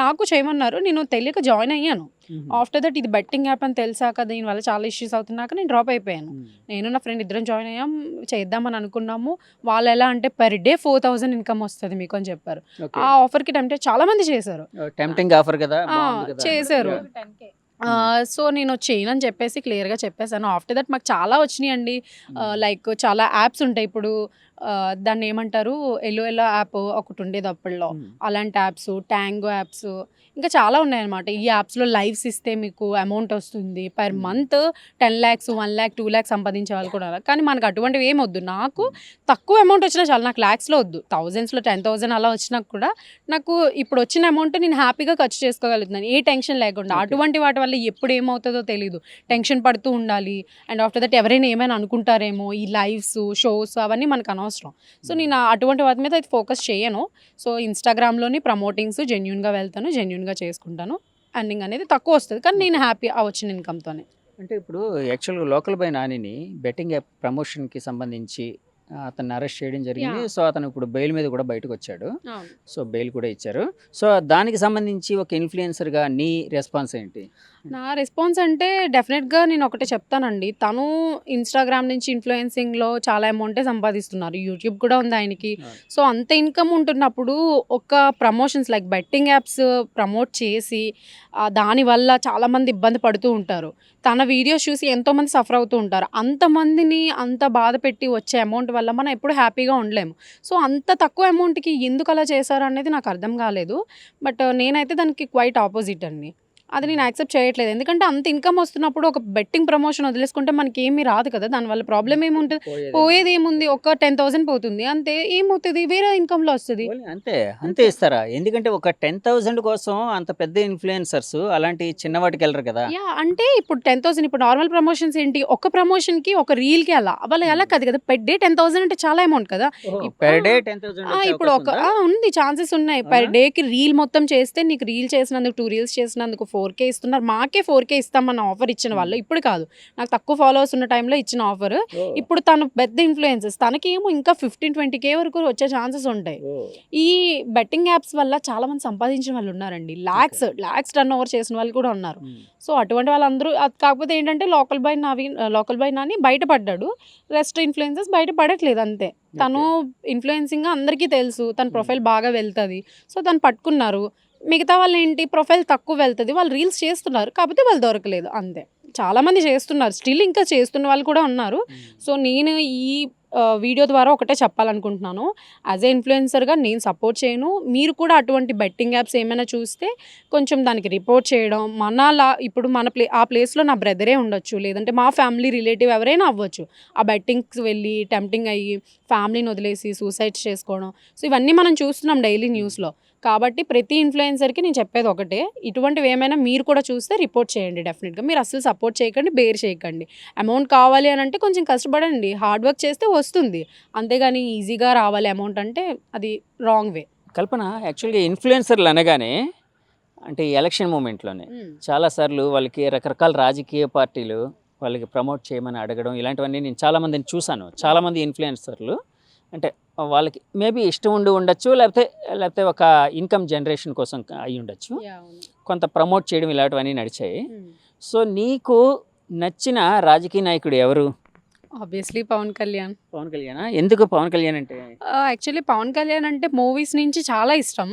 నాకు చేయమన్నారు. నేను తెలియక జాయిన్ అయ్యాను. ఆఫ్టర్ దట్ ఇది బెట్టింగ్ యాప్ అని తెలిసాక దీనివల్ల చాలా ఇష్యూస్ అవుతున్నాక నేను డ్రాప్ అయిపోయాను. నేను నా ఫ్రెండ్ ఇద్దరం జాయిన్ అయ్యాం, చేద్దామని అనుకున్నాము. వాళ్ళు ఎలా అంటే పర్ డే 4,000 ఇన్కమ్ వస్తుంది మీకు అని చెప్పారు. ఆ ఆఫర్కి టెంప్ట్ చాలా మంది చేశారు. టెంప్టింగ్ ఆఫర్ కదా, ఆ, బాగుంది కదా. చేశారు. Yeah. సో నేను చేయను అని చెప్పేసి క్లియర్గా చెప్పేశాను. ఆఫ్టర్ దట్ మాకు చాలా వచ్చినాయి అండి. లైక్ చాలా యాప్స్ ఉంటాయి ఇప్పుడు. దాన్ని ఏమంటారు, ఎల్లో యాప్ ఒకటి ఉండేది అప్పట్లో, అలాంటి యాప్స్, ట్యాంగో యాప్స్, ఇంకా చాలా ఉన్నాయన్నమాట. ఈ యాప్స్లో లైవ్స్ ఇస్తే మీకు అమౌంట్ వస్తుంది per month 10 lakhs 1 lakh 2 lakhs సంపాదించే వాళ్ళు కూడా ఉన్నారు. కానీ మనకు అటువంటివి ఏం వద్దు. నాకు తక్కువ అమౌంట్ వచ్చినా చాలు, నాకు ల్యాక్స్లో వద్దు, థౌజండ్స్లో 10,000 అలా వచ్చినా కూడా నాకు ఇప్పుడు వచ్చిన అమౌంట్ నేను హ్యాపీగా ఖర్చు చేసుకోగలుగుతున్నాను, ఏ టెన్షన్ లేకుండా. Okay. అటువంటి వాటి వల్ల ఎప్పుడు ఏమవుతుందో తెలియదు, టెన్షన్ పడుతూ ఉండాలి. అండ్ ఆఫ్టర్ దట్ ఎవరైనా ఏమైనా అనుకుంటారేమో, ఈ లైవ్స్ షోస్ అవన్నీ మనకు అనవసరం. సో నేను అటువంటి వాటి మీద అయితే ఫోకస్ చేయను. సో ఇన్స్టాగ్రామ్లోని ప్రమోటింగ్స్ జెన్యున్గా వెళ్తాను, జెన్యున్గా చేసుకుంటాను. అర్నింగ్ అనేది తక్కువ వస్తుంది కానీ నేను హ్యాపీ ఆ వచ్చిన ఇన్కమ్తోనే. అంటే ఇప్పుడు యాక్చువల్గా లోకల్ బై నానిని బెట్టింగ్ యాప్ ప్రమోషన్కి సంబంధించి అతన్ని అరెస్ట్ చేయడం జరిగింది. Yeah. సో అతను ఇప్పుడు బెయిల్ మీద కూడా బయటకు వచ్చాడు. సో బెయిల్ కూడా ఇచ్చారు. సో దానికి సంబంధించి ఒక ఇన్ఫ్లుయెన్సర్గా నీ రెస్పాన్స్ ఏంటి? నా రెస్పాన్స్ అంటే డెఫినెట్‌గా నేను ఒకటే చెప్తానండి. తను ఇన్‌స్టాగ్రామ్ నుంచి ఇన్‌ఫ్లుయెన్సింగ్‌లో చాలా అమౌంటే సంపాదిస్తున్నారు. యూట్యూబ్ కూడా ఉంది ఆయనకి. సో, అంత ఇన్‌కమ్ ఉంటున్నప్పుడు ఒక promotions like betting apps promote చేసి దానివల్ల చాలామంది ఇబ్బంది పడుతూ ఉంటారు. తన వీడియోస్ చూసి ఎంతోమంది సఫర్ అవుతూ ఉంటారు. అంతమందిని అంత బాధ పెట్టి వచ్చే అమౌంట్ వల్ల మనం ఎప్పుడు హ్యాపీగా ఉండలేము. సో, అంత తక్కువ అమౌంట్‌కి ఎందుకు అలా చేశారు అనేది నాకు అర్థం కాలేదు. బట్ నేనైతే దానికి క్వైట్ ఆపోజిట్ అండి. అది నేను యాక్సెప్ట్ చేయట్లేదు. ఎందుకంటే అంత ఇన్‌కమ్ వస్తున్నప్పుడు ఒక బెట్టింగ్ ప్రమోషన్ వదిలేసుకుంటే మనకేమి రాదు కదా! దానివల్ల ప్రాబ్లమ్ ఏముంటది? పోయేదేముంది? ఒక 10,000 పోతుంది. అంతే. ఏమవుతది? వేరే ఇన్‌కమ్‌లో వస్తది. అంతే. అంతే ఇస్తారా? ఎందుకంటే ఒక 10,000 కోసం అంత పెద్ద ఇన్‌ఫ్లుయెన్సర్స్ అలాంటి చిన్న వాటికెళ్ళరు కదా! అంటే ఇప్పుడు 10,000 ఇప్పుడు నార్మల్ ప్రమోషన్స్ ఏంటి? ఒక ప్రమోషన్‌కి, ఒక రీల్‌కి అలా. అలా కాదు కదా! పెర్ డే 10,000 అంటే చాలా అమౌంట్ కదా! పర్ ఆ! డే 10,000 వచ్చే ఇప్పుడు అవకాశం ఉందా? ఉంది. ఛాన్సెస్ ఉన్నాయి. అవునా? పర్ డేకి రీల్ మొత్తం చేస్తే నీకు రీల్ చేసినందుకు 2 రీల్స్ చేసినందుకు 4,000 ఇస్తున్నారు. మాకే 4,000 ఇస్తామన్న ఆఫర్ ఇచ్చిన వాళ్ళు. ఇప్పుడు కాదు. నాకు తక్కువ ఫాలోవర్స్ ఉన్న టైంలో ఇచ్చిన ఆఫర్. ఓహ్! ఇప్పుడు తను పెద్ద ఇన్‌ఫ్లుయెన్సర్స్. తనకేమో ఇంకా 15, 20,000 వరకు వచ్చే ఛాన్సెస్ ఉంటాయి. ఓహ్! ఈ బెట్టింగ్ యాప్స్ వల్ల చాలా మంది సంపాదించిన వాళ్ళు ఉన్నారండి. లాక్స్ టర్న్ ఓవర్ చేసిన వాళ్ళు కూడా ఉన్నారు. హ్మ్. సో, అటువంటి వాళ్ళందరూ కాకపోతే ఏంటంటే లోకల్ బాయ్ నాని బయటపడ్డాడు. రెస్ట్ ఇన్‌ఫ్లుయెన్సర్స్ బయట పడట్లేదు అంతే. తను ఇన్‌ఫ్లుయెన్సింగ్ అందరికీ తెలుసు. తన ప్రొఫైల్ బాగా వెళ్తది. సో, తను పట్టుకున్నారు. మిగతా వాళ్ళేంటి ప్రొఫైల్ తక్కువ వెళ్తది. వాళ్ళు రీల్స్ చేస్తున్నారు. కాకపోతే వాళ్ళు దొరకలేదు అంతే. చాలామంది చేస్తున్నారు. స్టిల్ ఇంకా చేస్తున్న వాళ్ళు కూడా ఉన్నారు. సో, నేను ఈ వీడియో ద్వారా ఒకటే చెప్పాలనుకుంటున్నాను. యాజ్ ఎ ఇన్‌ఫ్లుయెన్సర్‌గా నేను సపోర్ట్ చేయను. మీరు కూడా అటువంటి బెట్టింగ్ యాప్స్ ఏమైనా చూస్తే కొంచెం దానికి రిపోర్ట్ చేయడం. ఇప్పుడు ఆ ప్లేస్‌లో నా బ్రదరే ఉండొచ్చు. లేదంటే మా ఫ్యామిలీ రిలేటివ్ ఎవరైనా అవ్వచ్చు. ఆ బెట్టింగ్స్ వెళ్ళి టెంప్టింగ్ అయ్యి ఫ్యామిలీని వదిలేసి సూసైడ్స్ చేసుకోవడం. సో, ఇవన్నీ మనం చూస్తున్నాం డైలీ న్యూస్‌లో. కాబట్టి ప్రతి ఇన్‌ఫ్లుయెన్సర్‌కి నేను చెప్పేది ఒకటే. ఇటువంటివి ఏమైనా మీరు కూడా చూస్తే రిపోర్ట్ చేయండి డెఫినిట్‌గా. మీరు అస్సలు సపోర్ట్ చేయకండి, బేర్ చేయకండి. అమౌంట్ కావాలి అని అంటే కొంచెం కష్టపడండి. హార్డ్ వర్క్ చేస్తే వస్తుంది. అంతేగాని ఈజీగా రావాలి అమౌంట్ అంటే అది రాంగ్ వే. కల్పన యాక్చువల్‌గా ఇన్‌ఫ్లుయెన్సర్‌లు అనగానే అంటే ఈ ఎలక్షన్ మూమెంట్‌లోనే చాలా సార్లు వాళ్ళకి రకరకాల రాజకీయ పార్టీలు వాళ్ళకి ప్రమోట్ చేయమని అడగడం ఇలాంటివన్నీ నేను చాలామందిని చూశాను. చాలామంది ఇన్‌ఫ్లుయెన్సర్‌లు అంటే వాళ్ళకి మేబీ ఇష్టం ఉండి ఉండొచ్చు. లేకపోతే ఒక ఇన్‌కమ్ జనరేషన్ కోసం అయ్యి ఉండొచ్చు. కొంత ప్రమోట్ చేయడం ఇలాంటివన్నీ నడిచాయి. సో, నీకు నచ్చిన రాజకీయ నాయకుడు ఎవరు? ఆబ్వియస్లీ పవన్ కళ్యాణ్. పవన్ కళ్యాణా? ఎందుకు పవన్ కళ్యాణ్ అంటే? యాక్చువల్లీ పవన్ కళ్యాణ్ అంటే మూవీస్ నుంచి చాలా ఇష్టం.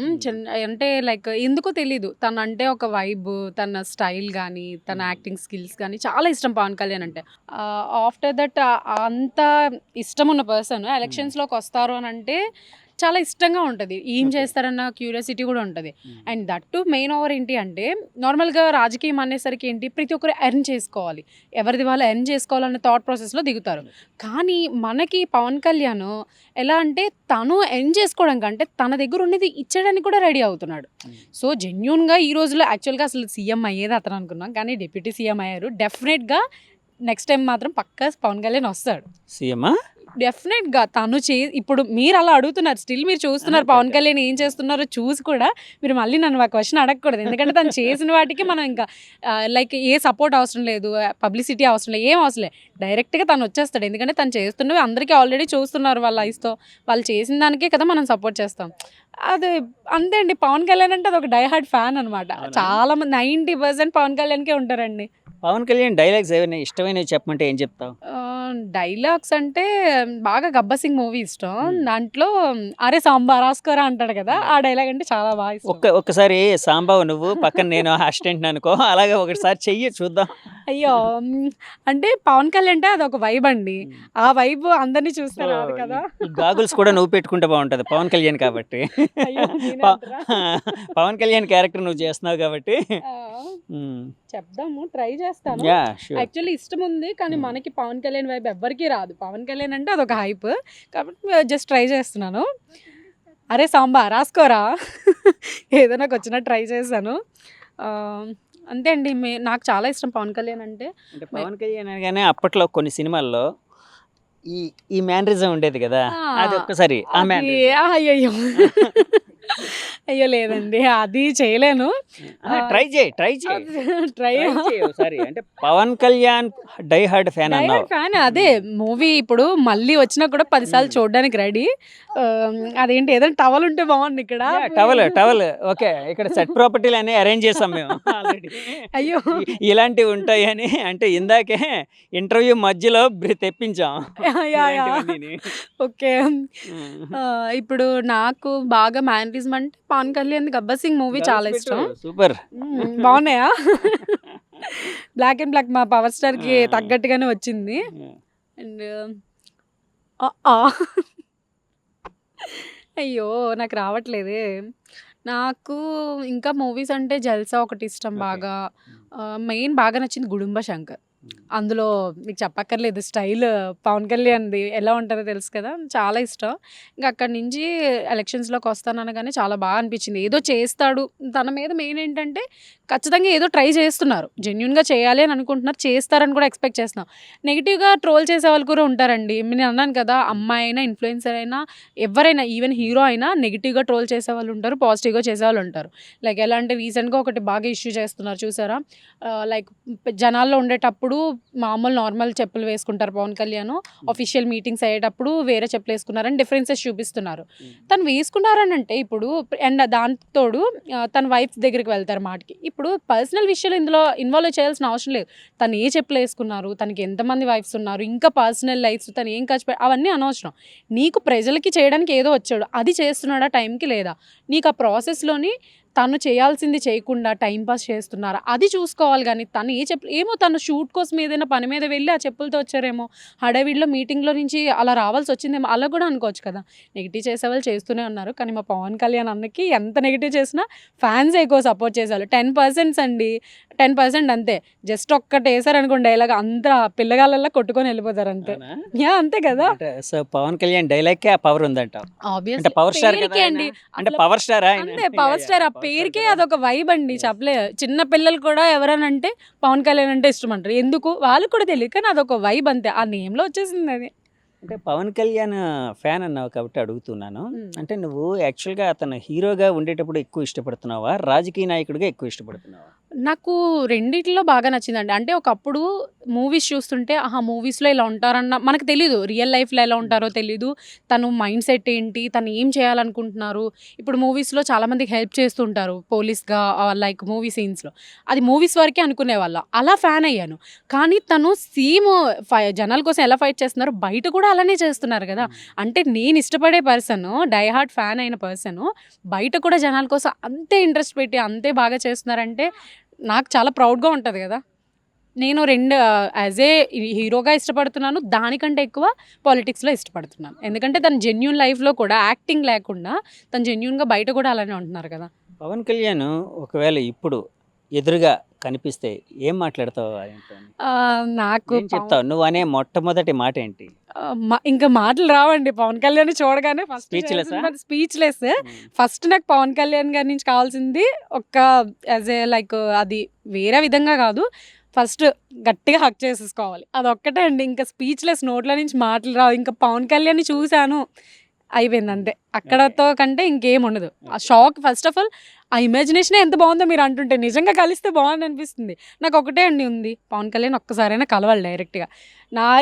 అంటే లైక్ ఎందుకో తెలీదు. తనంటే ఒక వైబ్, తన స్టైల్ గానీ, తన యాక్టింగ్ స్కిల్స్ గానీ చాలా ఇష్టం పవన్ కళ్యాణ్ అంటే. ఆఫ్టర్ దట్ అంత ఇష్టమున్న పర్సన్ ఎలక్షన్స్‌లోకి వస్తారు అనంటే చాలా ఇష్టంగా ఉంటది. ఏం చేస్తారన్న క్యూరియాసిటీ కూడా ఉంటది. And that to main over ఏంటి అంటే నార్మల్‌గా రాజకీయం అనేసరికి ఏంటి ప్రతి ఒక్కరు ఎర్న్ చేసుకోవాలి. ఎవరిది వాళ్ళు ఎర్న్ చేసుకోవాలనే థాట్ ప్రాసెస్‌లో దిగుతారు. కానీ మనకి పవన్ కళ్యాణ్ ఎలా అంటే తను ఎర్న్ చేసుకోవడం కంటే తన దగ్గర ఉన్నది ఇచ్చేయడానికి కూడా రెడీ అవుతున్నాడు. సో, జెన్యూన్‌గా ఈ రోజుల్లో యాక్చువల్‌గా అసలు సీఎం అయ్యేది అతను అనుకున్నాం. కానీ డిప్యూటీ సీఎం అయ్యారు. డెఫినెట్‌గా నెక్స్ట్ టైం మాత్రం పక్కా పవన్ కళ్యాణ్ వస్తాడు. సీఎమా? డెఫినెట్‌గా తను ఇప్పుడు మీరు అలా అడుగుతున్నారు. స్టిల్ మీరు చూస్తున్నారు పవన్ కళ్యాణ్ ఏం చేస్తున్నారో చూసి కూడా మీరు మళ్ళీ నన్ను ఆ క్వెషన్ అడగకూడదు. ఎందుకంటే తను చేసిన వాటికి మనం ఇంకా లైక్ ఏ సపోర్ట్ అవసరం లేదు. పబ్లిసిటీ అవసరం లేదు. ఏం అవసరం లేదు. డైరెక్ట్‌గా తను వచ్చేస్తాడు. ఎందుకంటే తను చేస్తున్నవి అందరికీ ఆల్రెడీ చూస్తున్నారు వాళ్ళ ఐస్‌తో. వాళ్ళు చేసిన దానికే కదా మనం సపోర్ట్ చేస్తాం. అది అంతే అండి. పవన్ కళ్యాణ్ అంటే అదొక డై హార్డ్ ఫ్యాన్ అనమాట. చాలా మంది 90% పవన్ కళ్యాణ్‌కే ఉంటారండి. పవన్ కళ్యాణ్ డైలాగ్స్ ఏమైనా ఇష్టమైనవి చెప్పమంటే ఏం చెప్తావు? డైలాగ్స్ అంటే బాగా 'గబ్బర్ సింగ్' మూవీ ఇష్టం. దాంట్లో "అరే సాంబా రాసుకోరా" అంటాడు కదా! ఆ డైలాగ్ అంటే చాలా బాగా ఇష్టం. ఒక్కసారి సాంబావు నువ్వు పక్కన నేను అసిస్టెంట్‌ని అనుకో. అలాగే ఒకసారి చెయ్యి చూద్దాం. అయ్యో! అంటే పవన్ కళ్యాణ్ అంటే అదొక వైబ్ అండి. ఆ వైబ్ అందరిని చూస్తే రాదు కదా! ఈ గాగుల్స్ కూడా నువ్వు పెట్టుకుంటే బాగుంటది. పవన్ కళ్యాణ్ కాబట్టి. అయ్యో! నేనే ప అంటారా? పవన్ కళ్యాణ్ క్యారెక్టర్ నువ్వు చేస్తున్నావు కాబట్టి. ఆ! హ్మ్. చెప్దాము. ట్రై చేస్తాను. యాహ్! ష్యూర్. యాక్చువల్లీ ఇష్టం ఉంది. కానీ మనకి పవన్ కళ్యాణ్ వైబ్ ఎవ్వరికీ రాదు. పవన్ కళ్యాణ్ అంటే అదొక హైప్. కాబట్టి జస్ట్ ట్రై చేస్తున్నాను. "అరే సాంబా రాసుకోరా" ఏదో నాకొచ్చినట్టు ట్రై చేశాను. అంతే అండి. నాకు చాలా ఇష్టం పవన్ కళ్యాణ్ అంటే. అంటే పవన్ కళ్యాణ్ అనగానే అప్పట్లో కొన్ని సినిమాల్లో ఈ ఈ మేనరిజం ఉండేది కదా! ఆ! అది ఒక్కసారి ఆ అది మేనరిజం. అయ్యయ్యో! అయ్యో! లేదండి. అది చేయలేను. ట్రై చేయి ట్రై చేయి ట్రై ట్రై చేయి ఒకసారి. అంటే Pawan Kalyan die hard fan die అన్నావు. హార్డ్ ఫ్యాన్ అదే మూవీ ఇప్పుడు మళ్ళీ వచ్చినా కూడా 10 సార్లు చూడడానికి రెడీ. అదేంటి ఏదైనా టవల్ ఉంటే బాగుండు ఇక్కడ. Towel towel okay. ఇక్కడ సెట్ ప్రాపర్టీలు అన్ని అరేంజ్ చేసాం మేము ఆల్రెడీ. అయ్యో! ఇలాంటివి ఉంటాయని అంటే ఇందాకే ఇంటర్వ్యూ మధ్యలో తెప్పించాం యాహ్! యాహ్! ఇలాంటివన్నీని. ఓకే. ఇప్పుడు నాకు బాగా మేనరిజం అంటే పవన్ కళ్యాణ్ 'గబ్బర్ సింగ్' మూవీ చాలా ఇష్టం. సూపర్. బాగున్నాయా? బ్లాక్ అండ్ బ్లాక్ మా పవర్ స్టార్‌కి తగ్గట్టుగానే వచ్చింది. అండ్ అయ్యో! నాకు రావట్లేదే. నాకు ఇంకా మూవీస్ అంటే 'జల్సా' ఒకటి ఇష్టం ఓకే. బాగా. మెయిన్ బాగా నచ్చింది 'గుడుంబ శంకర్.' అందులో మీకు చెప్పక్కర్లేదు స్టైల్ పవన్ కళ్యాణ్‌ది ఎలా ఉంటదో తెలుసు కదా! చాలా ఇష్టం. ఇంక అక్కడి నుంచి ఎలక్షన్స్‌లోకి వస్తాననగానే చాలా బాగా అనిపించింది. ఏదో చేస్తాడు. తన మీద మెయిన్ ఏంటంటే ఖచ్చితంగా ఏదో ట్రై చేస్తున్నారు. జెన్యూన్‌గా చేయాలి అని అనుకుంటున్నారు. చేస్తారని కూడా ఎక్స్‌పెక్ట్ చేస్తున్నాం. నెగెటివ్‌గా ట్రోల్ చేసేవాళ్ళు కూడా ఉంటారండి. నేను అన్నాను కదా! అమ్మాయి అయినా, ఇన్‌ఫ్లుయెన్సర్ అయినా, ఎవరైనా ఈవెన్ హీరో అయినా నెగెటివ్‌గా ట్రోల్ చేసేవాళ్ళు ఉంటారు. పాజిటివ్‌గా చేసేవాళ్ళు ఉంటారు. లైక్ ఎలా అంటే రీసెంట్‌గా ఒకటి బాగా ఇష్యూ చేస్తున్నారు చూసారా? లైక్ జనాల్లో ఉండేటప్పుడు మామూలు నార్మల్ చెప్పులు వేసుకుంటారు పవన్ కళ్యాణ్. ఆఫీషియల్ మీటింగ్స్ అయ్యేటప్పుడు వేరే చెప్పులు వేసుకున్నారని డిఫరెన్సెస్ చూపిస్తున్నారు. తను వేసుకున్నారనంటే ఇప్పుడు అండ్ దానికి తోడు తన వైఫ్ దగ్గరికి వెళ్తారు మాటకి. ఇప్పుడు పర్సనల్ విషయాలు ఇందులో ఇన్వాల్వ్ చేయాల్సిన అవసరం లేదు. తను ఏ చెప్పులు వేసుకున్నారు, తనకి ఎంతమంది వైఫ్స్ ఉన్నారు, ఇంకా పర్సనల్ లైఫ్స్ తను ఏం ఖర్చు అవన్నీ అనవసరం. నీకు ప్రజలకి చేయడానికి ఏదో వచ్చాడు. అది చేస్తున్నాడా టైంకి లేదా? నీకు ఆ ప్రాసెస్‌లోని తను చేయాల్సింది చేయకుండా టైం పాస్ చేస్తున్నారా? అది చూసుకోవాలి గానీ, తను ఏ చెప్పులు ఏమో తను షూట్ కోసం ఏదైనా పని మీద వెళ్ళి ఆ చెప్పులతో వచ్చారేమో, హడావిడిలో మీటింగ్‌లో నుంచి అలా రావాల్సొచ్చిందేమో అలా కూడా అనుకోవచ్చు కదా! నెగెటివ్ చేసేవాళ్ళు చేస్తూనే ఉన్నారు. కానీ మా పవన్ కళ్యాణ్ అన్నకి ఎంత నెగెటివ్ చేసినా ఫ్యాన్సే ఎక్కువ సపోర్ట్ చేసేవాళ్ళు. 10% అండి. 10% అంతే. జస్ట్ ఒక్కటేసారనుకోండి డైలాగ్ అంతా పిల్లగాళ్ళలా కొట్టుకొని వెళ్ళిపోతారు అంతే. అవునా? యాహ్! అంతే కదా! అంటే సో పవన్ కళ్యాణ్ డైలాగ్‌కే ఆ పవర్ ఉందంటావు. అంటే ఆబ్వియస్‌లీ పవర్ స్టార్ కదా పేరుకే ఆయన. అండి. అంటే అసలు పవర్ స్టారా ఆయన? అంతే పవర్ స్టార్. ఆ పవర్ స్టార్ పేరుకే కదా. అదొక వైబ్ అండి. యెస్. చెప్పలే చిన్న పిల్లలు కూడా ఎవరనంటే పవన్ కళ్యాణ్ అంటే ఇష్టమంటారు. ఎందుకు? వాళ్ళకి కూడా తెలీదు. కానీ అదొక వైబ్ అంతే. ఆ నేమ్‌లో వచ్చేసింది అది. అంటే పవన్ కళ్యాణ్ ఫ్యాన్ అన్నావు కాబట్టి అడుగుతున్నాను. హ్మ్. అంటే నువ్వు యాక్చువల్‌గా అతను హీరోగా ఉండేటప్పుడు ఎక్కువ ఇష్టపడుతున్నావా? రాజకీయ నాయకుడిగా ఎక్కువ ఇష్టపడుతున్నావా? నాకు రెండిట్లో బాగా నచ్చిందండి. అంటే ఒకప్పుడు మూవీస్ చూస్తుంటే, ఆహా! మూవీస్‌లో ఇలా ఉంటారన్న మనకు తెలీదు. రియల్ లైఫ్‌లో ఎలా ఉంటారో తెలీదు. తను మైండ్ సెట్ ఏంటి? తను ఏం చేయాలనుకుంటున్నారు? ఇప్పుడు మూవీస్‌లో చాలామందికి హెల్ప్ చేస్తూ ఉంటారు. పోలీస్‌గా లైక్ మూవీ సీన్స్‌లో. అది మూవీస్ వరకే అనుకునేవాళ్ళం. అలా ఫ్యాన్ అయ్యాను. కానీ తను సేమ్ జనాల కోసం ఎలా ఫైట్ చేస్తున్నారో బయట కూడా అలానే చేస్తున్నారు గదా! అంటే నేను ఇష్టపడే పర్సను, డై హార్డ్ ఫ్యాన్ అయిన పర్సను బయట కూడా జనాల కోసం అంతే ఇంట్రెస్ట్ పెట్టి, అంతే బాగా చేస్తున్నారంటే నాకు చాలా ప్రౌడ్‌గా ఉంటది గదా! నేను 2 యాజ్ ఏ హీరోగా ఇష్టపడుతున్నాను. దానికంటే ఎక్కువ పాలిటిక్స్‌లో ఇష్టపడుతున్నాను. ఎందుకంటే తను జెన్యూన్ లైఫ్‌లో కూడా యాక్టింగ్ లేకుండా తను జెన్యూన్‌గా బయట కూడా అలానే ఉంటున్నారు కదా! పవన్ కళ్యాణ్ ఒకవేళ ఇప్పుడు ఎదురుగా కనిపిస్తే ఏం మాట్లాడతావు ఆయనతోని? నాకు ఏం చెప్తావు? నువ్వు అనే మొట్టమొదటి మాట ఏంటి? ఇంకా మాటలు రావండి. పవన్ కళ్యాణ్‌ని చూడగానే ఫస్ట్ స్పీచ్‌లెస్సా? స్పీచ్‌లెస్. ఫస్ట్ నాకు పవన్ కళ్యాణ్ గారి నుంచి కావాల్సింది ఒక యాజ్ ఏ లైక్ అది వేరే విధంగా కాదు. ఫస్ట్ గట్టిగా హగ్ చేసేసుకోవాలి. అదొక్కటే అండి. ఇంకా స్పీచ్‌లెస్ నోట్ల నుంచి మాటలు రావు. ఇంకా పవన్ కళ్యాణ్‌ని చూసాను. అయిపోయింది అంతే. ఓకే. అక్కడతో కంటే ఇంకేం ఉండదు. ఆ okay. Shock first of all ఆ ఇమాజినేషనే ఎంత బావుందో మీరు అంటుంటే. నిజంగా కలిస్తే బావుండనిపిస్తుంది. నాకొకటే అండి ఉంది. పవన్ కళ్యాణ్ ఒక్కసారైనా కలవాలి డైరెక్ట్‌గా.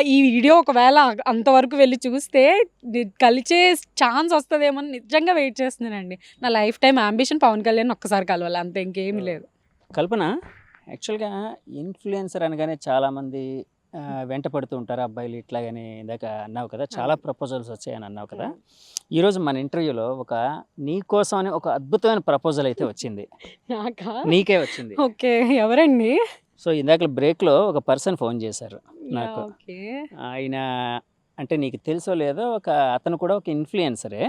ఈ వీడియో ఒకవేళ అంతవరకు వెళ్లి చూస్తే కలిసే ఛాన్స్ వస్తదేమో అని నిజంగా వెయిట్ చేస్తున్నానండి. నా లైఫ్ టైమ్ యాంబిషన్ పవన్ కళ్యాణ్‌ని ఒక్కసారి కలవాలి. అంతే ఇంకేమీ సో, లేదు. కల్పన యాక్చువల్‌గా ఇన్‌ఫ్లుయెన్సర్ అనగానే చాలామంది వెంట పడుతూ ఉంటారు అబ్బాయిలు ఇట్లాగని ఇందాక అన్నావు కదా! చాలా అవును. ప్రపోజల్స్ వచ్చాయని అన్నావు కదా! అవును. ఈరోజు మన ఇంటర్వ్యూలో నీ కోసం అని ఒక అద్భుతమైన ప్రపోజల్ అయితే వచ్చింది. నాకా? నీకే వచ్చింది. ఓకే. ఎవరండి? సో, ఇందాకల బ్రేక్‌లో ఒక పర్సన్ ఫోన్ చేశారు యాహ్! నాకు. ఓకే. ఆయన అంటే నీకు తెలుసో లేదో అతను కూడా ఒక ఇన్‌ఫ్లుయెన్సరే.